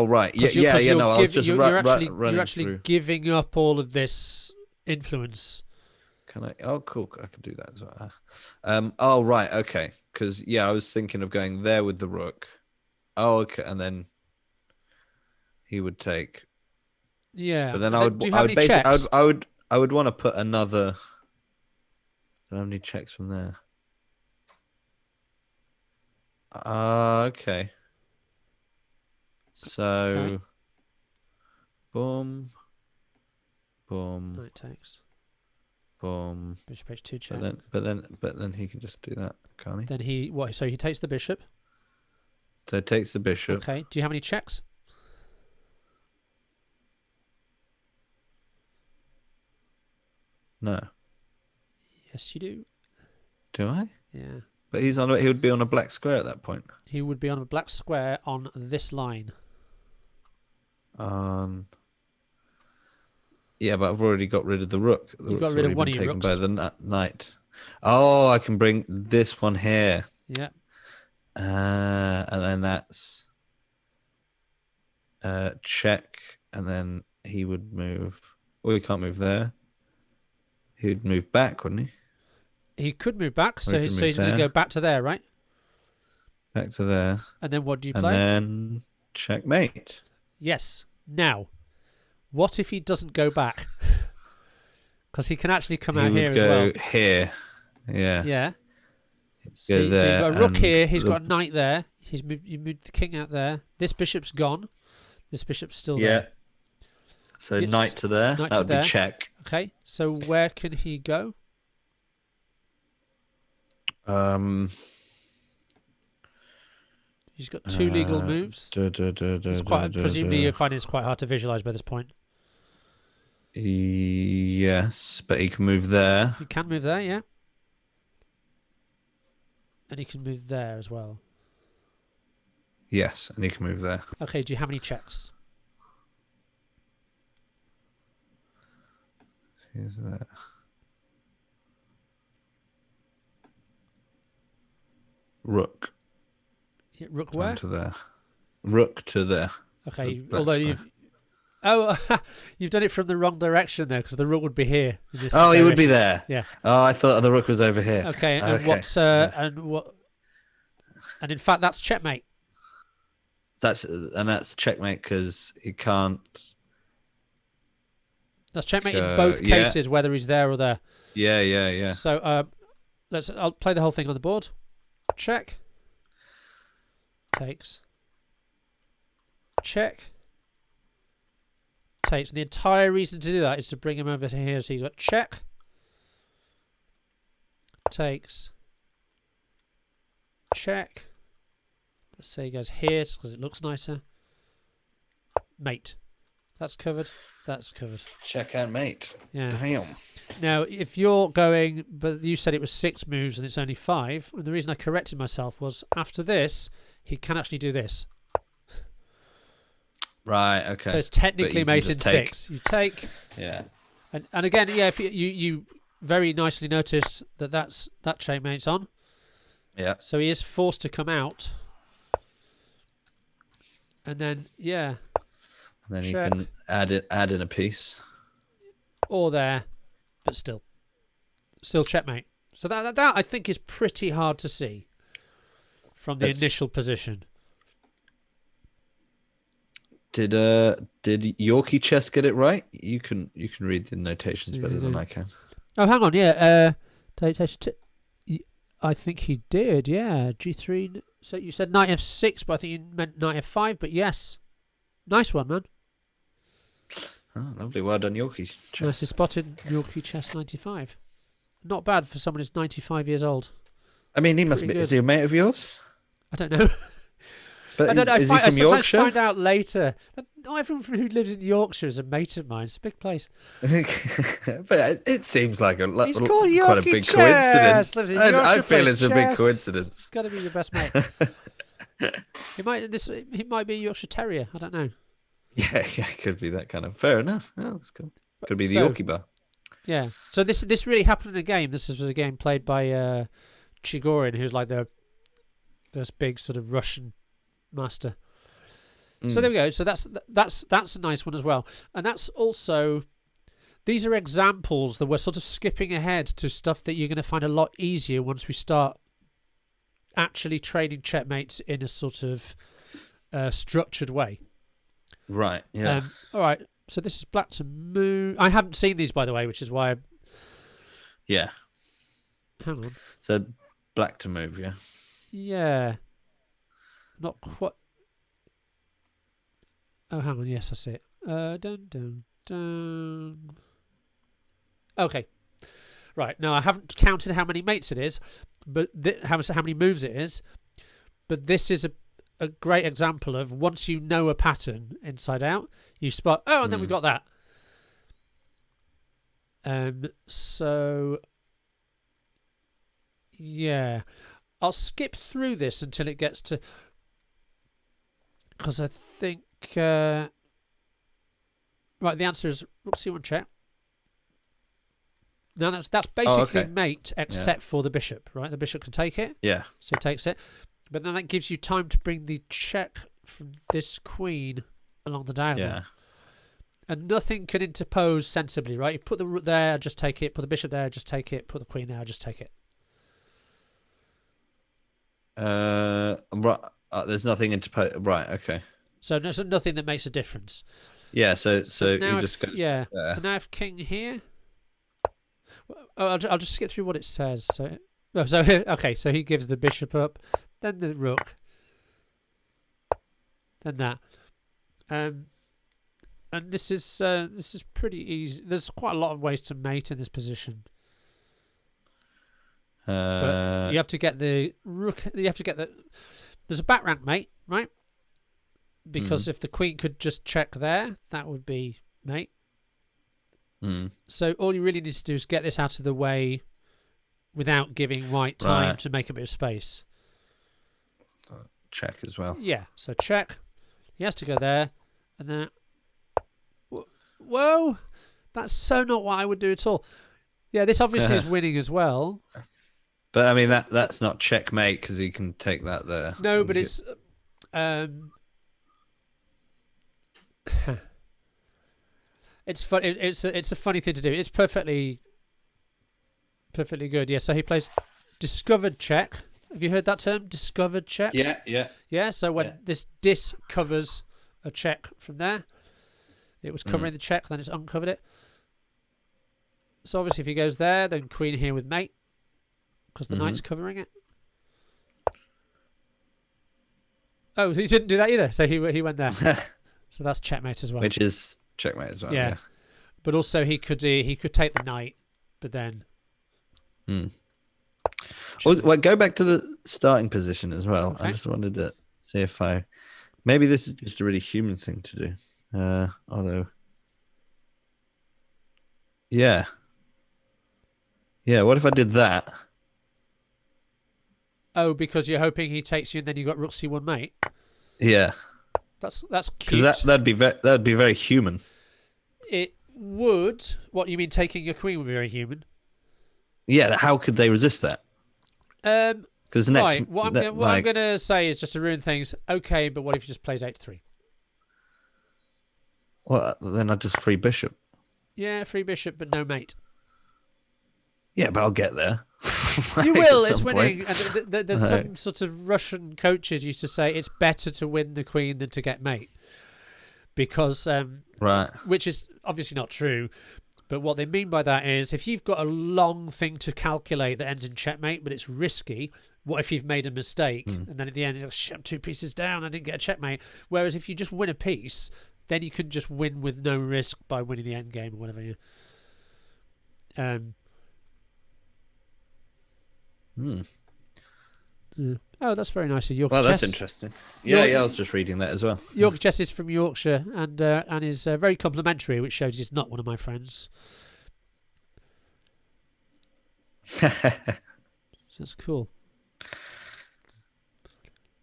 right, yeah. No, I was just you're running actually through. giving up all of this influence. Can I? Oh, cool. I can do that as well. Oh right, okay. Because I was thinking of going there with the rook. Oh, okay, and then he would take. Yeah, but then I would want to put another. Do I have any checks from there? Okay. So, boom, boom. Knight takes. Boom. Bishop h2 check. But then he can just do that, can't he? Then So he takes the bishop. So he takes the bishop. Okay. Do you have any checks? No. Yes, you do. Do I? Yeah. But he would be on a black square at that point. He would be on a black square on this line. Yeah, but I've already got rid of the rook. You've got rid of one of your rooks. By the knight. Oh, I can bring this one here. Yeah. And then that's check, and then he would move. Well, he can't move there. He would move back, wouldn't he? He could move back, so he's going to go back to there, right? Back to there. And then what do you play? And then checkmate. Yes. Now, what if he doesn't go back? Because he can actually come out here as well. He would go here. Yeah. Yeah. So you've got a rook here. He's got a knight there. You moved the king out there. This bishop's gone. This bishop's still there. So knight to there. That would be check. Okay. So where can he go? He's got two legal moves. Presumably you find it's quite hard to visualize by this point. Yes, but he can move there. He can move there, yeah. And he can move there as well. Yes, and he can move there. Okay, do you have any checks? Here's that. Rook. Yeah, rook where? To there. Rook to there. Okay, although you've done it from the wrong direction there, because the rook would be here. In this direction. He would be there. Yeah. Oh, I thought the rook was over here. Okay, and and in fact that's checkmate. That's checkmate because he can't. That's checkmate in both cases, whether he's there or there. Yeah. So I'll play the whole thing on the board. Check. Takes. Check. Takes. And the entire reason to do that is to bring him over to here. So you got check. Takes. Check. Let's say he goes here because it looks nicer. Mate. That's covered. That's covered. Check and mate. Yeah. Damn. Now, if you're going, but you said it was 6 moves and it's only 5, and the reason I corrected myself was after this, he can actually do this. Right, okay. So it's technically mate in 6. You take. Yeah. And again, yeah, if you very nicely noticed that checkmate's on. Yeah. So he is forced to come out. And then, yeah. And then you can add in a piece. Or there, but still checkmate. So that I think is pretty hard to see from the initial position. Did Yorkie Chess get it right? You can read the notations better than I can. Oh, hang on, yeah. I think he did, yeah. G3. So you said knight f6, but I think you meant knight f5. But yes, nice one, man. Oh, lovely. Well done, Yorkie Chess. Nicely spotted, Yorkie Chess 95. Not bad for someone who's 95 years old. I mean, he must be. Is he a mate of yours? I don't know. But I don't know. is he from Yorkshire? I find out later. Not everyone who lives in Yorkshire is a mate of mine. It's a big place. But it seems like He's called quite a big coincidence. I feel it's a big coincidence. It's got to be your best mate. He might be a Yorkshire Terrier. I don't know. Yeah, it could be that kind of. Fair enough. Yeah, that's cool. Could be the Yorkie bar. Yeah. So this really happened in a game. This was a game played by Chigorin, who's like this big sort of Russian master. So there we go. So that's a nice one as well. And that's also, these are examples that we're sort of skipping ahead to stuff that you're going to find a lot easier once we start actually training checkmates in a sort of structured way. Right, yeah. All right, so this is black to move. I haven't seen these, by the way, which is why Yeah. Hang on. So black to move, yeah? Yeah. Not quite. Oh, hang on. Yes, I see it. Dun. Okay. Right. Now, I haven't counted how many mates it is, but how many moves it is. But this is a great example of once you know a pattern inside out, you spot, oh, and then we've got that. So, yeah. I'll skip through this until it gets to... Because I think... right, the answer is rook c1 check. Now, that's basically mate, except for the bishop, right? The bishop can take it. Yeah. So it takes it. But then that gives you time to bring the check from this queen along the diagonal. Yeah. And nothing can interpose sensibly, right? You put the rook there, just take it. Put the bishop there, just take it. Put the queen there, just take it. Right. There's nothing interpose. Right. Okay. So there's nothing that makes a difference. Yeah. So now you just go. Yeah. So now if king here. I'll just skip through what it says. So okay. So he gives the bishop up, then the rook, then that. And this is pretty easy. There's quite a lot of ways to mate in this position. But you have to get the rook. You have to get the. There's a back rank mate, right? Because if the queen could just check there, that would be mate. So all you really need to do is get this out of the way without giving white time to make a bit of space. Check as well. Yeah. So check. He has to go there, and then. Whoa, that's so not what I would do at all. Yeah, this obviously is winning as well. But I mean that's not checkmate because he can take that there. No, but it's it's fun. It's a funny thing to do. It's perfectly good. Yeah. So he plays discovered check. Have you heard that term? Discovered check. Yeah. So when this dis covers a check from there, it was covering the check, then it's uncovered it. So obviously, if he goes there, then queen here with mate. Because the knight's covering it. Oh, he didn't do that either. So he went there. So that's checkmate as well. Which is checkmate as well. Yeah. But also he could take the knight, but then. Well, go back to the starting position as well. Okay. I just wanted to See if I. Maybe this is just a really human thing to do. Although, yeah, yeah. What if I did that? Oh, because you're hoping he takes you, and then you got Rook C1 mate. Yeah, That's because cute. that'd be very human. It would. What you mean? Taking your queen would be very human. Yeah, how could they resist that? Because next, Right. What I'm gonna say is just to ruin things. Okay, but what if you just plays H3? well, then I'd just free bishop. Yeah, free bishop, but no mate. Yeah, but I'll get there. You Like, will. at It's some winning. point. And there's some sort of Russian coaches used to say it's better to win the queen than to get mate, because Right. which is obviously not true. But what they mean by that is if you've got a long thing to calculate that ends in checkmate, but it's risky, what if you've made a mistake and then at the end, you're like, I'm 2 pieces down, I didn't get a checkmate. Whereas if you just win a piece, then you can just win with no risk by winning the end game or whatever. Yeah. Oh, that's very nice of York Well, Chess. that's interesting. Yeah, I was just reading that as well. York Chess is from Yorkshire and is very complimentary, which shows he's not one of my friends. So that's cool.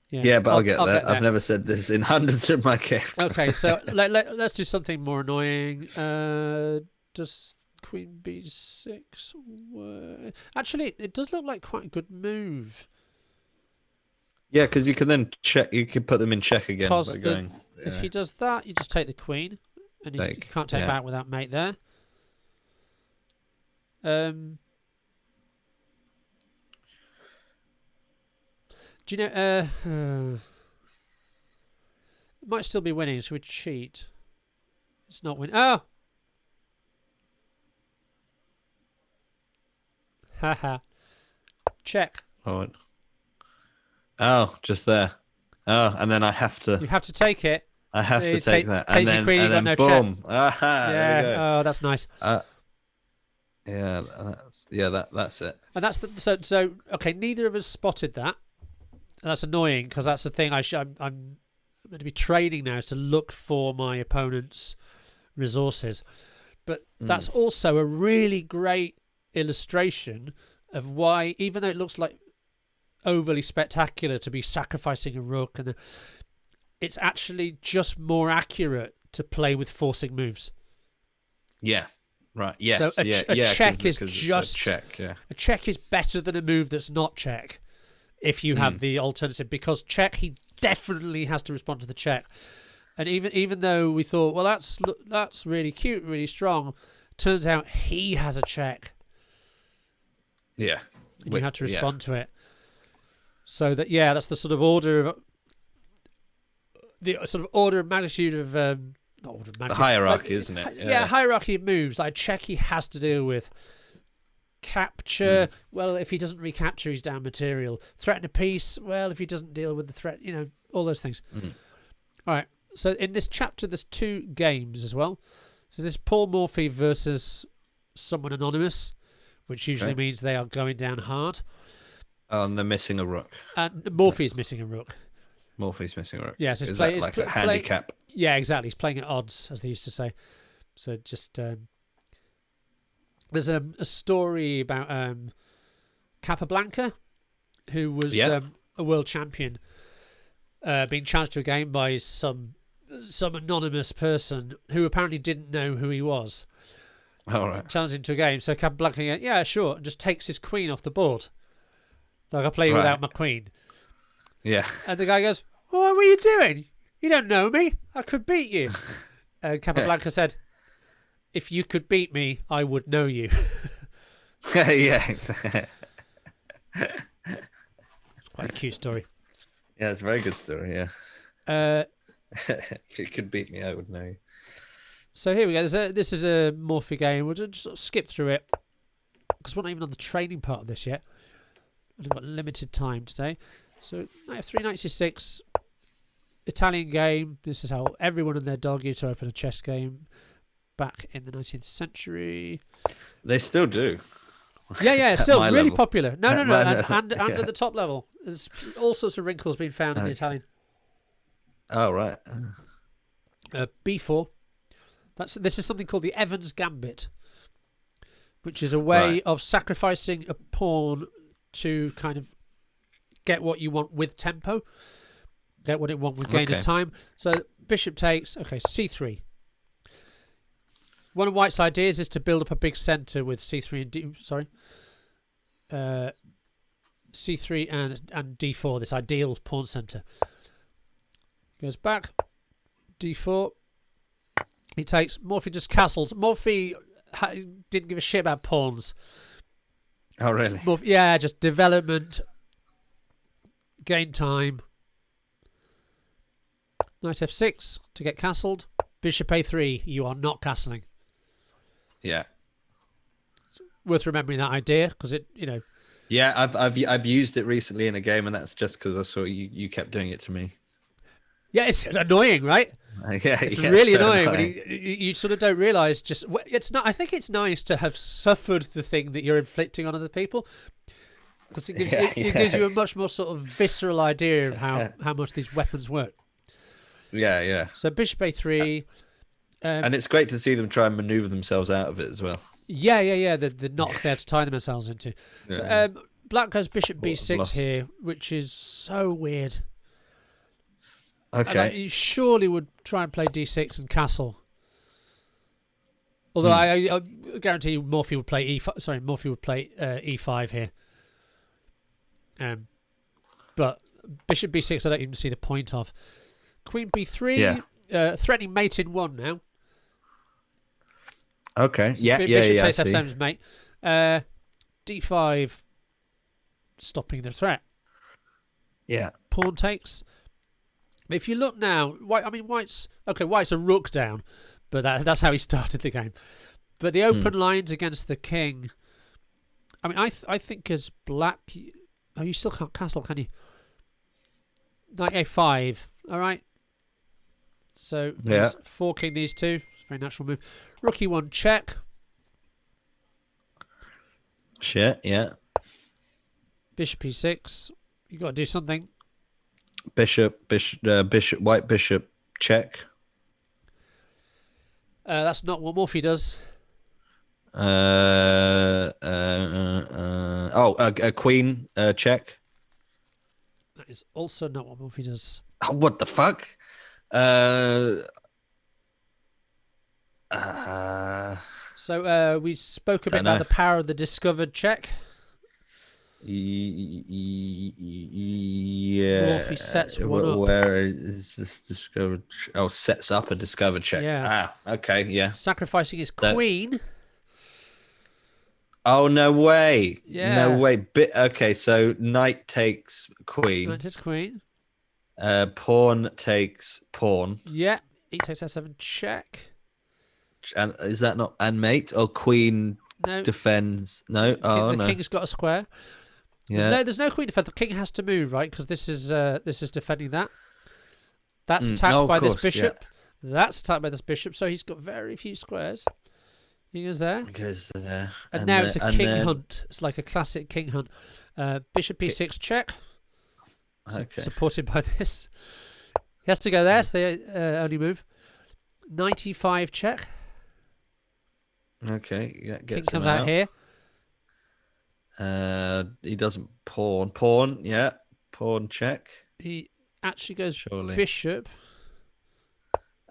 Yeah, but I'll get there. I've never said this in hundreds of my games. Okay, so let's do something more annoying. Does Queen B6 work? Actually, it does look like quite a good move. Yeah, because you can then check. You can put them in check again by going. If he does that, you just take the queen, and you can't take back without mate there. Do you know? It might still be winning, so we cheat. It's not winning. Oh! Haha. Check. Oh, just there. Oh, and then I have to. You have to take it. I have to take that, and then boom. Check. Aha! Yeah. There we go. Oh, that's nice. That's it. And that's so. Okay, neither of us spotted that. And that's annoying because that's the thing. I'm meant to be training now is to look for my opponent's resources, but that's also a really great illustration of why, even though it looks like overly spectacular to be sacrificing a rook, and it's actually just more accurate to play with forcing moves. Yeah. Right. Yes. So a check is just a check. Yeah. A check is better than a move that's not check. If you have the alternative, because check, he definitely has to respond to the check, and even though we thought, well, that's really cute, really strong, turns out he has a check. Yeah, and you have to respond to it. So that's the sort of order of magnitude of not order of magnitude, the hierarchy, isn't it? Yeah, hierarchy of moves. Like check, he has to deal with. Capture, well, if he doesn't recapture, he's down material. Threaten a piece, well, if he doesn't deal with the threat, all those things. All right, so in this chapter, there's 2 games as well. So this is Paul Morphy versus someone anonymous, which usually means they are going down hard. Oh, and they're missing a rook. And Morphy's missing a rook. Morphy's missing a rook. Yeah, so is that like a handicap? Yeah, exactly. He's playing at odds, as they used to say. So just... there's a story about Capablanca, who was a world champion, being challenged to a game by some anonymous person who apparently didn't know who he was. All right. Challenged him to a game. So Capablanca, yeah, sure, and just takes his queen off the board. Like, I play without my queen. Yeah. And the guy goes, what were you doing? You don't know me. I could beat you. And Capablanca said, if you could beat me, I would know you. Yeah, exactly. It's quite a cute story. Yeah, it's a very good story, yeah. If you could beat me, I would know you. So here we go. This is a Morphy game. We'll just sort of skip through it, because we're not even on the training part of this yet. We've got limited time today. So, knight f3, knight c6. Italian game. This is how everyone and their dog used to open a chess game back in the 19th century. They still do. Yeah, still really level. popular. No, and Yeah. at the top level. There's all sorts of wrinkles being found in the Italian. Oh, right. B4. This is something called the Evans Gambit, which is a Right. way of sacrificing a pawn to kind of get what you want with tempo, get what it want with gain of Okay. time. So bishop takes. Okay, c3. One of White's ideas is to build up a big centre with c3 and d. Sorry, c3 and d4. This ideal pawn centre goes back. d4. He takes. Morphy just castles. Morphy didn't give a shit about pawns. Oh, really? Yeah, just development, gain time. Knight f6 to get castled. Bishop a3. You are not castling. Yeah. Worth remembering that idea because it, Yeah, I've used it recently in a game, and that's just because I saw you kept doing it to me. Yeah, it's annoying, right? Yeah, It's yeah, really so annoying when you sort of don't realise. Just it's not. I think it's nice to have suffered the thing that you're inflicting on other people because it gives you a much more sort of visceral idea of how much these weapons work. Yeah, yeah. So bishop a3. And it's great to see them try and maneuver themselves out of it as well. Yeah. The knots there to tie themselves into. Yeah. So, black goes bishop What I've b6 lost. here, which is so weird. Okay. You surely would try and play d6 and castle. Although I guarantee you Morphy would play e5. Sorry, Morphy would play e5 here. But bishop b6, I don't even see the point of. Queen b3, threatening mate in 1 now. Okay. So Yeah, bishop I takes see. f7's mate. d5, stopping the threat. Yeah. Pawn takes. If you look now, White's a rook down, but that's how he started the game. But the open lines against the king. I mean, I think as black, you still can't castle, can you? Knight a5. All right. So forking these two. It's a very natural move. Rook e1 check. Shit. Yeah. Bishop e6. You got to do something. Bishop. White bishop. Check. That's not what Morphy does. A queen. Check. That is also not what Morphy does. Oh, what the fuck? So we spoke a bit about the power of the discovered check. Yeah. Morphy sets one up. Where is this discovered? Oh, sets up a discovered check. Yeah. Okay. Yeah. Sacrificing his queen. Oh, no way. Yeah. No way. Okay, so knight takes queen. Knight takes queen. Pawn takes pawn. Yeah. He takes f7 check. And is that not and mate or queen defends? No. The king's got a square. Yeah. There's no queen defense. The king has to move, right? Because this is defending that. That's attacked by this bishop. Yeah. That's attacked by this bishop. So he's got very few squares. He goes there. He goes there. And now it's a king hunt. It's like a classic king hunt. Bishop e6 check. Okay. Supported by this. He has to go there. So they only move. Knight e5 check. Okay. Yeah. King comes out here. He doesn't pawn. Pawn. Yeah. Pawn check. He actually goes bishop.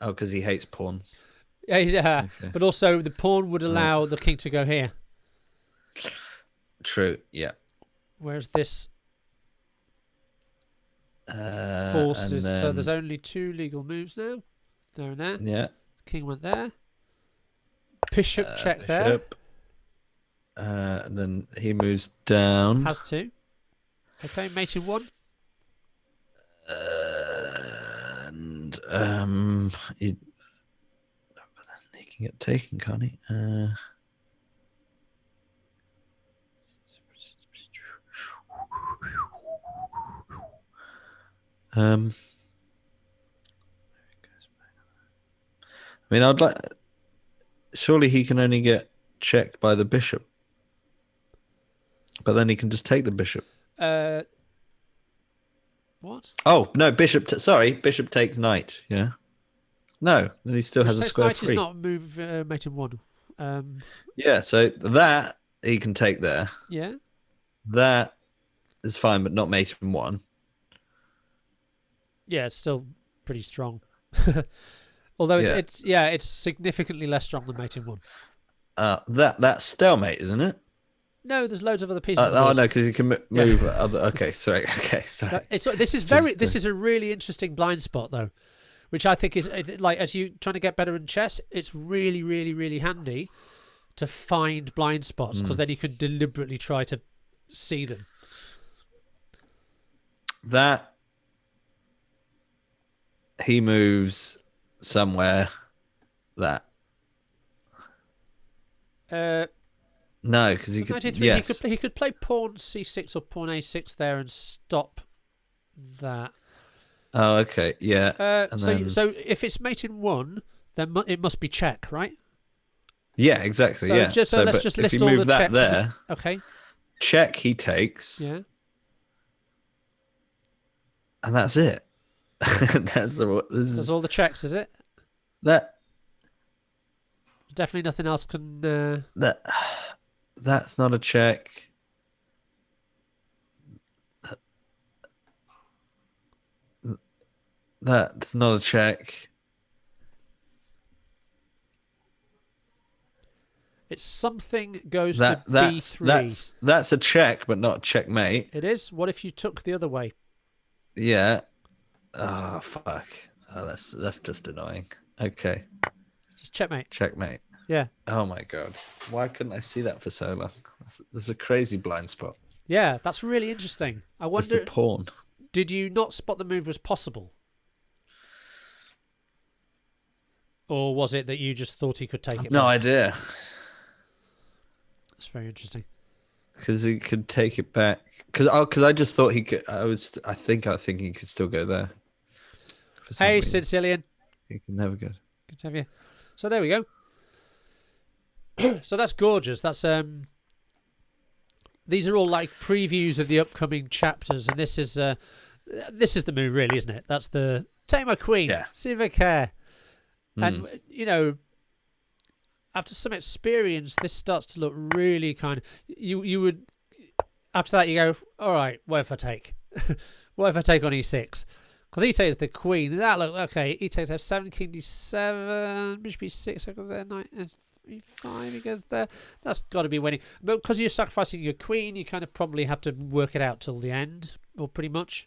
Oh, because he hates pawns. Yeah. Okay. But also the pawn would allow the king to go here. True. Yeah. Whereas this forces. So there's only 2 legal moves now. There and there. Yeah. King went there. Bishop check there. Then he moves down. Has to. Okay, mate in 1. And he can get taken, can't he? I mean, I'd like. Surely he can only get checked by the bishop, but then he can just take the bishop. What? Oh no, bishop. Sorry, bishop takes knight. Yeah. No, then he still has Bishop a takes square knight is free. not move mate in one. Um, Yeah, so that he can take there. yeah. That is fine, but not mate in one. Yeah, it's still pretty strong. Although Yeah. it's significantly less strong than mate in one. That's stalemate, isn't it? No, there's loads of other pieces on the Oh board. no, because you can Yeah. move other. Okay, sorry. Okay, No, sorry. this is It's very. just, This is a really interesting blind spot, though, which I think is like as you trying to get better in chess. It's really, really, really handy to find blind spots because then you can deliberately try to see them. that he moves somewhere. That Uh, no, because he so could. 93. Yes. He could play pawn c6 or pawn a6 there and stop that. Oh, okay. Yeah. And then So if it's mate in one, then it must be check, right? yeah, exactly. So Yeah. let's but just if list you all move the that checks. there, Okay. check he takes, Yeah. and that's it. That's the this That's is all the checks, is it? that Definitely nothing else can. that that's not a check. That's not a check. It's something goes to That's b3. that's a check, but not a checkmate. It is. What if you took the other way? Yeah. Oh fuck. Oh, that's just annoying. Okay. Just checkmate. Checkmate. Yeah. Oh my god. Why couldn't I see that for so long? There's a crazy blind spot. Yeah, that's really interesting. I It's the wonder, pawn. did you not spot the move was possible? Or was it that you just thought he could take it No back? idea. That's very interesting. Because he could take it back. Because I just thought he could. I think he could still go there. For some Hey, reason. Sicilian. He can never go. Good to have you. So there we go. So that's gorgeous. That's these are all like previews of the upcoming chapters, and this is the move, really, isn't it? That's the take my queen, Yeah. Civic care, and after some experience, this starts to look really kind of you would after that you go, all right, what if I take, what if I take on e6? Because he takes the queen. That look okay. He takes f7, king d7, bishop e6, there, knight e5. He goes there. That's got to be winning. But because you're sacrificing your queen, you kind of probably have to work it out till the end, or pretty much,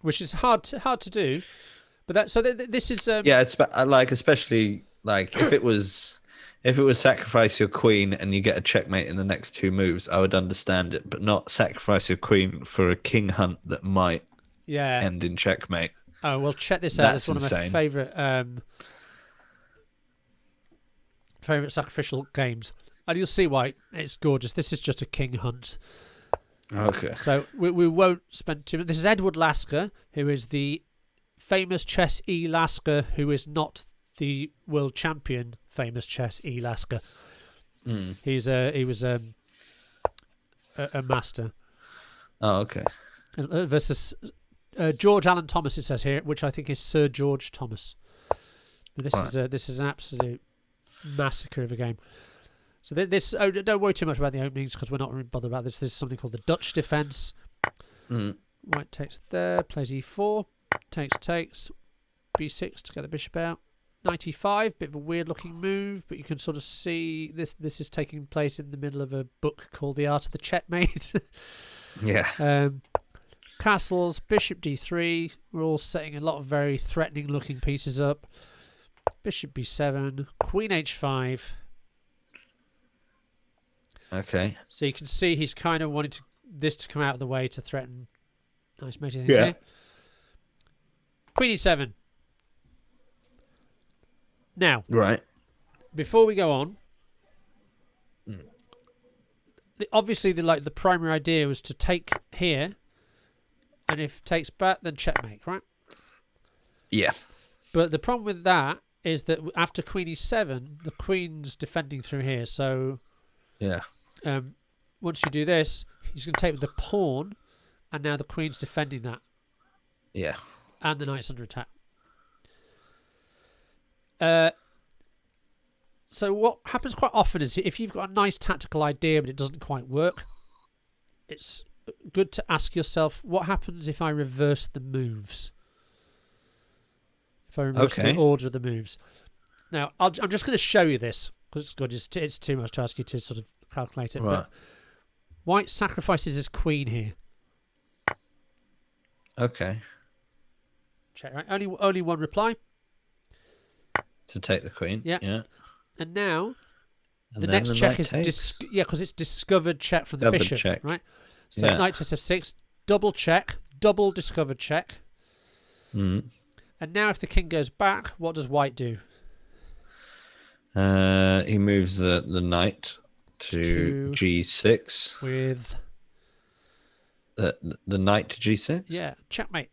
which is hard to do. But this is Yeah, it's like especially like if it was sacrifice your queen and you get a checkmate in the next two moves, I would understand it, but not sacrifice your queen for a king hunt that might end in checkmate. Oh well, check this out. That's It's one insane. of my favorite sacrificial games, and you'll see why it's gorgeous. This is just a king hunt. Okay. So we won't spend too much. This is Edward Lasker, who is the famous chess E. Lasker, who is not the world champion famous chess E. Lasker. He was a master. Oh, okay. Versus George Alan Thomas, it says here, which I think is Sir George Thomas. And this is an absolute massacre of a game. So don't worry too much about the openings because we're not really bothered about this. There's something called the Dutch defence. White takes there, plays e4, takes, b6 to get the bishop out. 95, bit of a weird looking move, but you can sort of see this is taking place in the middle of a book called The Art of the Checkmate. Yeah. Castles, bishop d3. We're all setting a lot of very threatening looking pieces up. Bishop b7, queen h5. Okay. So you can see he's kind of wanting this to come out of the way to threaten nice matey things Yeah. here. Queen e7. Now, Right. before we go on, obviously the primary idea was to take here, and if takes back, then checkmate, right? Yeah. But the problem with that is that after queen e7, the queen's defending through here. So Yeah. once you do this, he's going to take with the pawn, and now the queen's defending that, Yeah. and the knight's under attack. So what happens quite often is if you've got a nice tactical idea but it doesn't quite work, it's good to ask yourself, what happens if I reverse the moves? If I reverse the order of the moves. Now, I'm just going to show you this, because it's too much to ask you to sort of calculate it. Right. But white sacrifices his queen here. Okay. Check, right? Only one reply. To take the queen. Yeah. Yeah. And now, And the then next the check knight is... because it's discovered check from the Discovered bishop. check. Right? So Yeah. knight takes f6, double check, double discovered check. Mm. And now if the king goes back, what does white do? He moves the knight to g6. With... The knight to g6? Yeah, checkmate.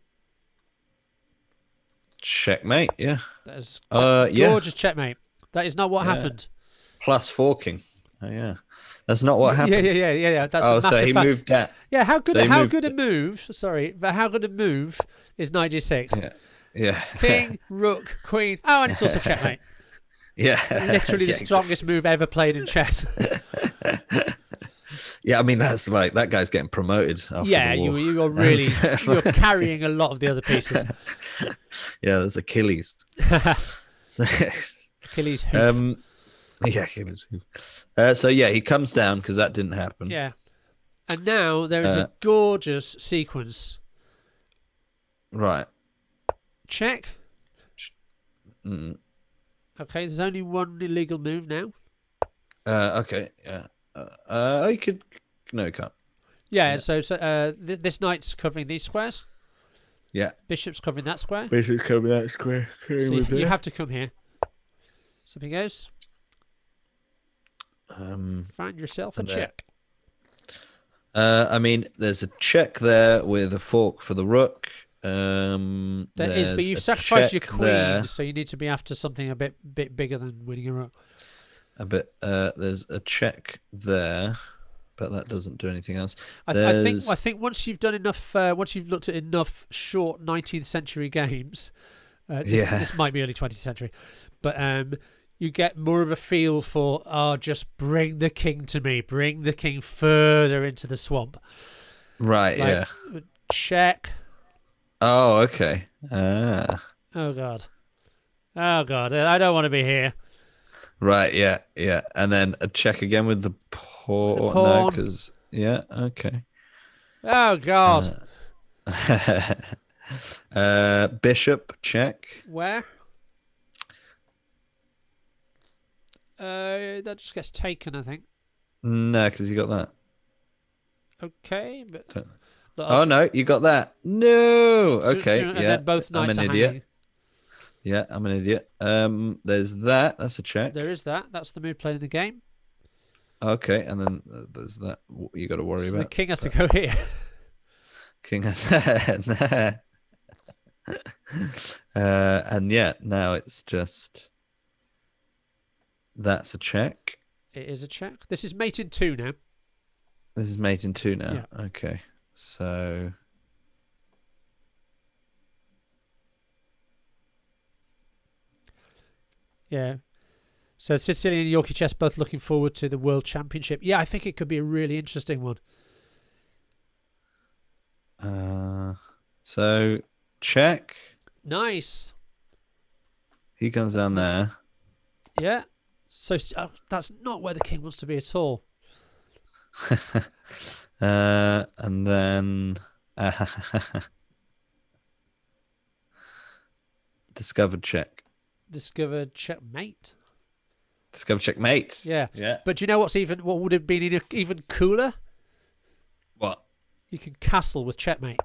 Checkmate, yeah. That is yeah. gorgeous checkmate. That is not what happened. Plus forking. Oh, yeah. That's not what happened. Yeah. That's a Oh, massive so he fact. moved that. Yeah, how good? So How good a move? Sorry, but how good a move is knight g6? Yeah. King, rook, queen. Oh, and it's also checkmate. Yeah. Literally the strongest move ever played in chess. Yeah, I mean that's like that guy's getting promoted. After Yeah, the war. you're really you're carrying a lot of the other pieces. Yeah, there's Achilles. Achilles hoof. Yeah, Achilles hoof. So yeah, he comes down because that didn't happen. Yeah, and now there is a gorgeous sequence. Right. Check. Mm. Okay, there's only one illegal move now. Okay. Yeah. You could. No, you can't. Yeah. So this knight's covering these squares. Yeah. Bishop's covering that square. Bishop's covering that square. So you have to come here. Something goes. Find yourself a check. I mean, there's a check there with a fork for the rook. There is, but you've sacrificed your queen, there. so you need to be after something a bit bigger than winning a rook. A bit. There's a check there, but that doesn't do anything else. I think once you've done enough, once you've looked at enough short 19th century games, this might be early 20th century, but you get more of a feel for just bring the king to me, bring the king further into the swamp. Right. Like, check. Oh, okay. Oh god. I don't want to be here. Right, yeah. And then a check again with the pawn. No, because okay. Oh god. Bishop check. Where? That just gets taken, I think. No, because you got that. Okay, but no, you got that. No. Okay, and then both knights I'm an are idiot. hanging. Yeah, I'm an idiot. There's that. That's a check. There is that. That's the move played in the game. Okay, and then there's that. You got to worry about. The king has to go here. King has that. And yeah, now it's just. That's a check. It is a check. This is mate in 2 now. This is mate in 2 now. Yeah. Okay, so. Yeah. So Sicilian and Yorkie chess both looking forward to the World Championship. Yeah, I think it could be a really interesting one. So check. Nice. He comes down there. Yeah. So that's not where the king wants to be at all. And then discovered check. Discovered checkmate. Discovered checkmate. Yeah. Yeah. But do you know what would have been even cooler? What? You can castle with checkmate.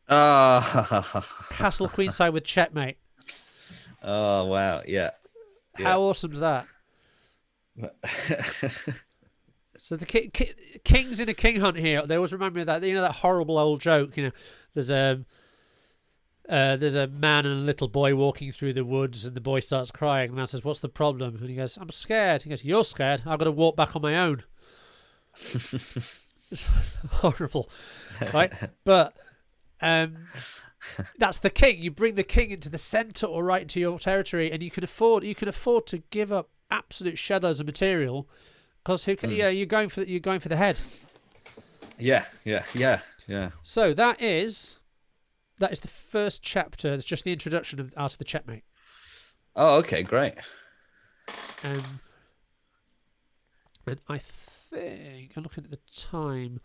Castle queenside with checkmate. Oh wow! Yeah. How awesome's that? So the kings in a king hunt here. They always remind me of that. You know that horrible old joke. You know, there's a man and a little boy walking through the woods, and the boy starts crying. The man says, "What's the problem?" And he goes, "I'm scared." He goes, "You're scared? I've got to walk back on my own." It's horrible, right? But that's the king. You bring the king into the centre or right into your territory, and you can afford to give up absolute shadows of material because you're going for the head. Yeah. So that is the first chapter. It's just the introduction of Art of the Checkmate. Oh, okay, great. And I think I'm looking at the time.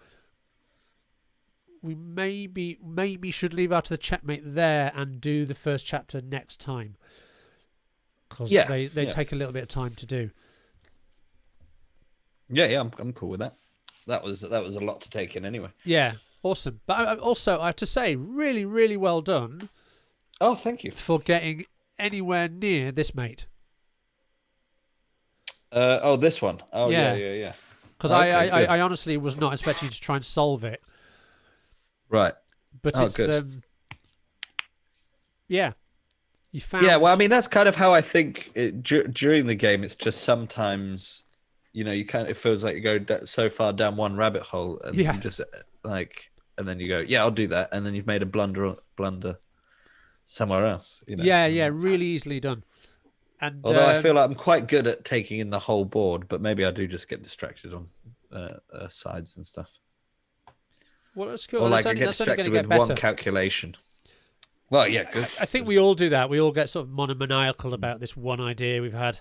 We maybe should leave Out of the Checkmate there and do the first chapter next time, because they take a little bit of time to do. Yeah, I'm cool with that. That was a lot to take in anyway. Yeah, awesome. But also, I have to say, really, really well done. Oh, thank you for getting anywhere near this mate. This one. Oh, yeah. Because I honestly was not expecting you to try and solve it. Right. But it's good. Yeah. You found. Yeah, well, I mean, that's kind of how I think during the game. It's just sometimes, it feels like you go so far down one rabbit hole, and you just and then you go, yeah, I'll do that, and then you've made a blunder somewhere else. Yeah, really easily done. And although I feel like I'm quite good at taking in the whole board, but maybe I do just get distracted on sides and stuff. Well, that's cool. Or I get distracted with one calculation. Well, yeah, good. I think we all do that. We all get sort of monomaniacal about this one idea we've had,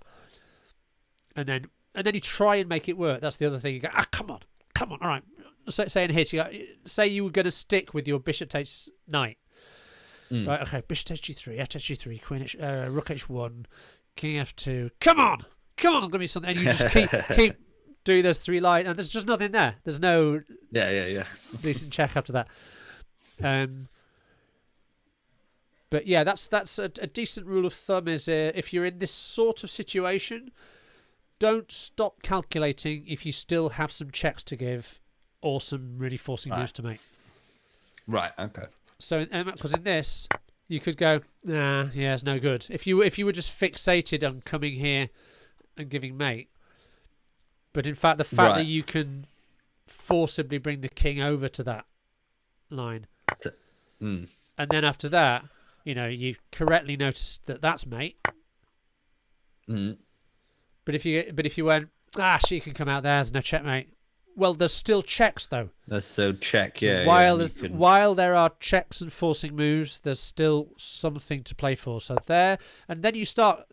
and then you try and make it work. That's the other thing. You go, come on, all right. Say in hit, say you were going to stick with your bishop takes knight. Right, okay, bishop takes g3, f takes g3, queen rook h1, king f2. Come on, give me something. And you just keep doing those three lines, and there's just nothing there. There's no decent check after that. But yeah, that's a decent rule of thumb. Is if you're in this sort of situation, don't stop calculating if you still have some checks to give or some really forcing moves to make. Right. Okay. So, because in this, you could go, it's no good. If you were just fixated on coming here and giving mate, but in fact, the fact that you can forcibly bring the king over to that line, and then after that, you've correctly noticed that that's mate. But if you went, she can come out there's no checkmate. Well, there's still checks though. There's still check, yeah. While there are checks and forcing moves, there's still something to play for. So there, and then you start.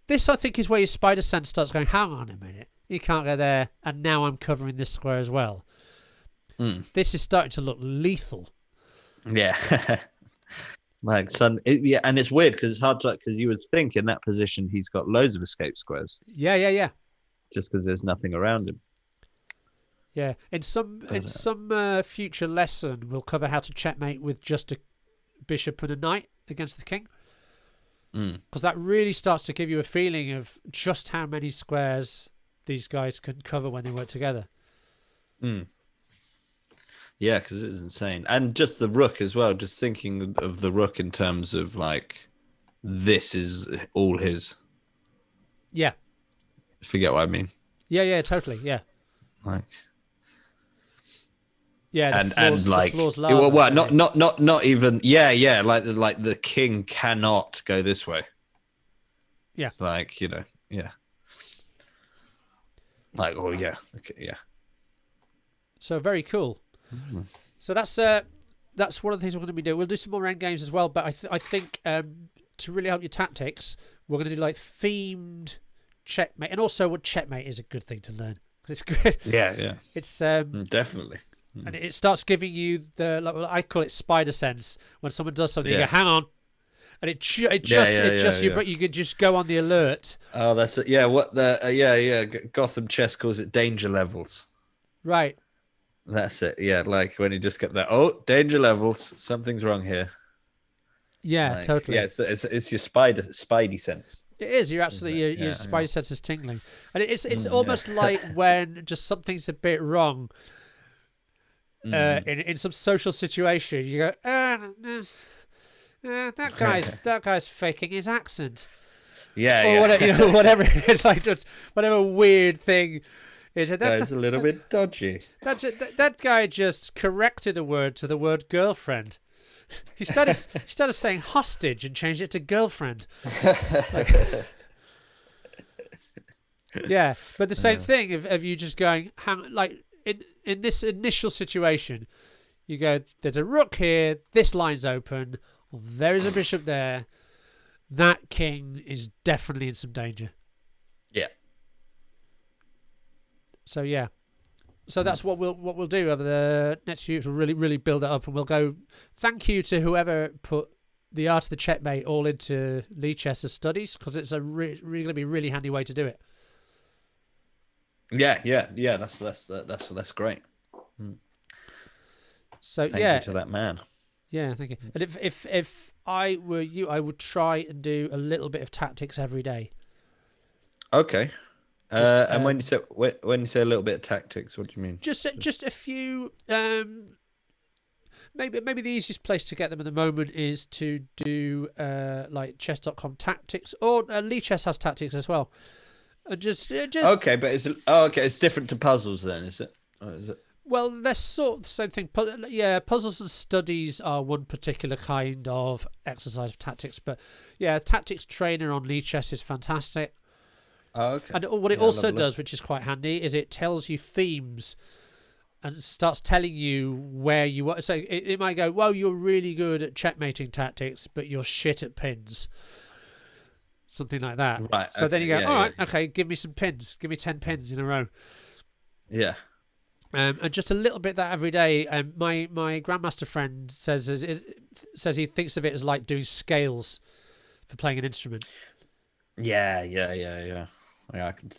This, I think, is where your spider sense starts going. Hang on a minute, you can't go there, and now I'm covering this square as well. This is starting to look lethal. Yeah. And it's weird because it's hard to, because you would think in that position he's got loads of escape squares. Yeah. Just because there's nothing around him. Yeah, in some future lesson, we'll cover how to checkmate with just a bishop and a knight against the king. Because that really starts to give you a feeling of just how many squares these guys can cover when they work together. Yeah, because it's insane. And just the rook as well, just thinking of the rook in terms of this is all his. Yeah. Forget what I mean. Yeah, totally, yeah. Yeah, not even like the king cannot go this way. Yeah, it's okay, yeah. So very cool. So that's one of the things we're going to be doing. We'll do some more end games as well, but I think to really help your tactics, we're going to do themed checkmate, and also what checkmate is a good thing to learn. It's good. Yeah. It's definitely. And it starts giving you I call it spider sense. When someone does something, you go, hang on, and you can just go on the alert. Oh, that's it. Yeah, Gotham Chess calls it danger levels. Right. That's it. Yeah, like when you just get that. Oh, danger levels. Something's wrong here. Yeah, totally. Yeah, it's your spidey sense. It is. You're absolutely your spidey sense is tingling, and it's almost like when just something's a bit wrong. In some social situation, you go, that guy's faking his accent. Yeah, or whatever it is, like just whatever weird thing He said, Guy's a little bit dodgy. that guy just corrected a word to the word girlfriend. He started saying hostage and changed it to girlfriend. Like, yeah, but the same thing of you just going, like in this initial situation, you go, there's a rook here, this line's open, there is a bishop there. That king is definitely in some danger. Yeah. So yeah. So that's what we'll do over the next few weeks. We'll really build it up, and we'll go. Thank you to whoever put the art of the checkmate all into Lichess's studies, because it's a really going to be a really handy way to do it. Yeah. That's great. So thank you to that man. Yeah, thank you. And if I were you, I would try and do a little bit of tactics every day. Okay. And when you say a little bit of tactics, what do you mean? Just a few. Maybe the easiest place to get them at the moment is to do like chess.com tactics, or Lichess has tactics as well. Just okay, but it's different to puzzles then, is it? Or is it? Well, they're sort of the same thing. Yeah, puzzles and studies are one particular kind of exercise of tactics, but yeah, tactics trainer on Lichess is fantastic. Oh, okay. And what it also does, which is quite handy, is it tells you themes and starts telling you where you are. So it might go, well, you're really good at checkmating tactics, but you're shit at pins. Something like that. Right. So then you go, all right, okay, give me some pins. Give me 10 pins in a row. Yeah. And just a little bit that every day. My grandmaster friend says he thinks of it as like doing scales for playing an instrument. Yeah. Yeah, I can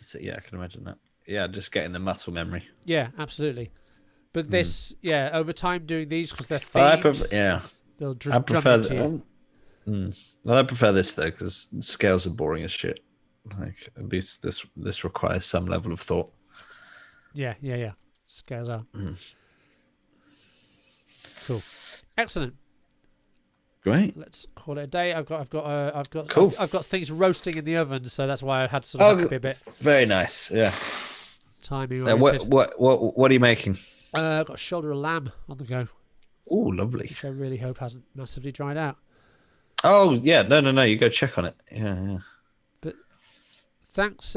imagine that. Yeah, just getting the muscle memory. Yeah, absolutely. But this, over time doing these, because they're themed, they'll just I prefer jump into you. Well, I prefer this though, because scales are boring as shit. Like, at least this requires some level of thought. Yeah. Scales are cool. Excellent. Great. Let's call it a day. I've got cool. I've got things roasting in the oven, so that's why I had to sort of be a bit. Very nice. Yeah. Timing. What are you making? I've got a shoulder of lamb on the go. Oh, lovely. Which I really hope hasn't massively dried out. Oh yeah, no. You go check on it. Yeah. But thanks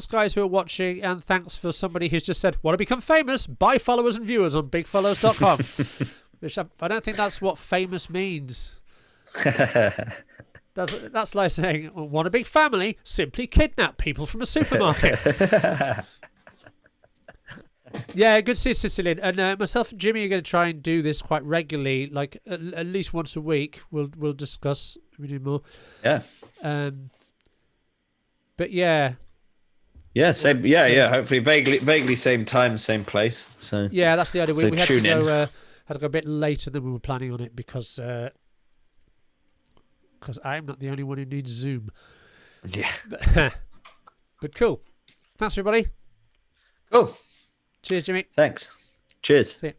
guys who are watching, and thanks for somebody who's just said, want to become famous? Buy followers and viewers on bigfollows.com. Which I don't think that's what famous means. That's like saying, want a big family? Simply kidnap people from a supermarket. Yeah, good to see you, Cecilian. And myself and Jimmy are going to try and do this quite regularly, like at least once a week. We'll discuss if we do more. Yeah. But yeah. Yeah, same. Yeah. Hopefully, vaguely same time, same place. So yeah, that's the idea. So we had to go a bit later than we were planning on it because I'm not the only one who needs Zoom. Yeah. But cool. Thanks, everybody. Cool. Cheers, Jimmy. Thanks. Cheers. See ya.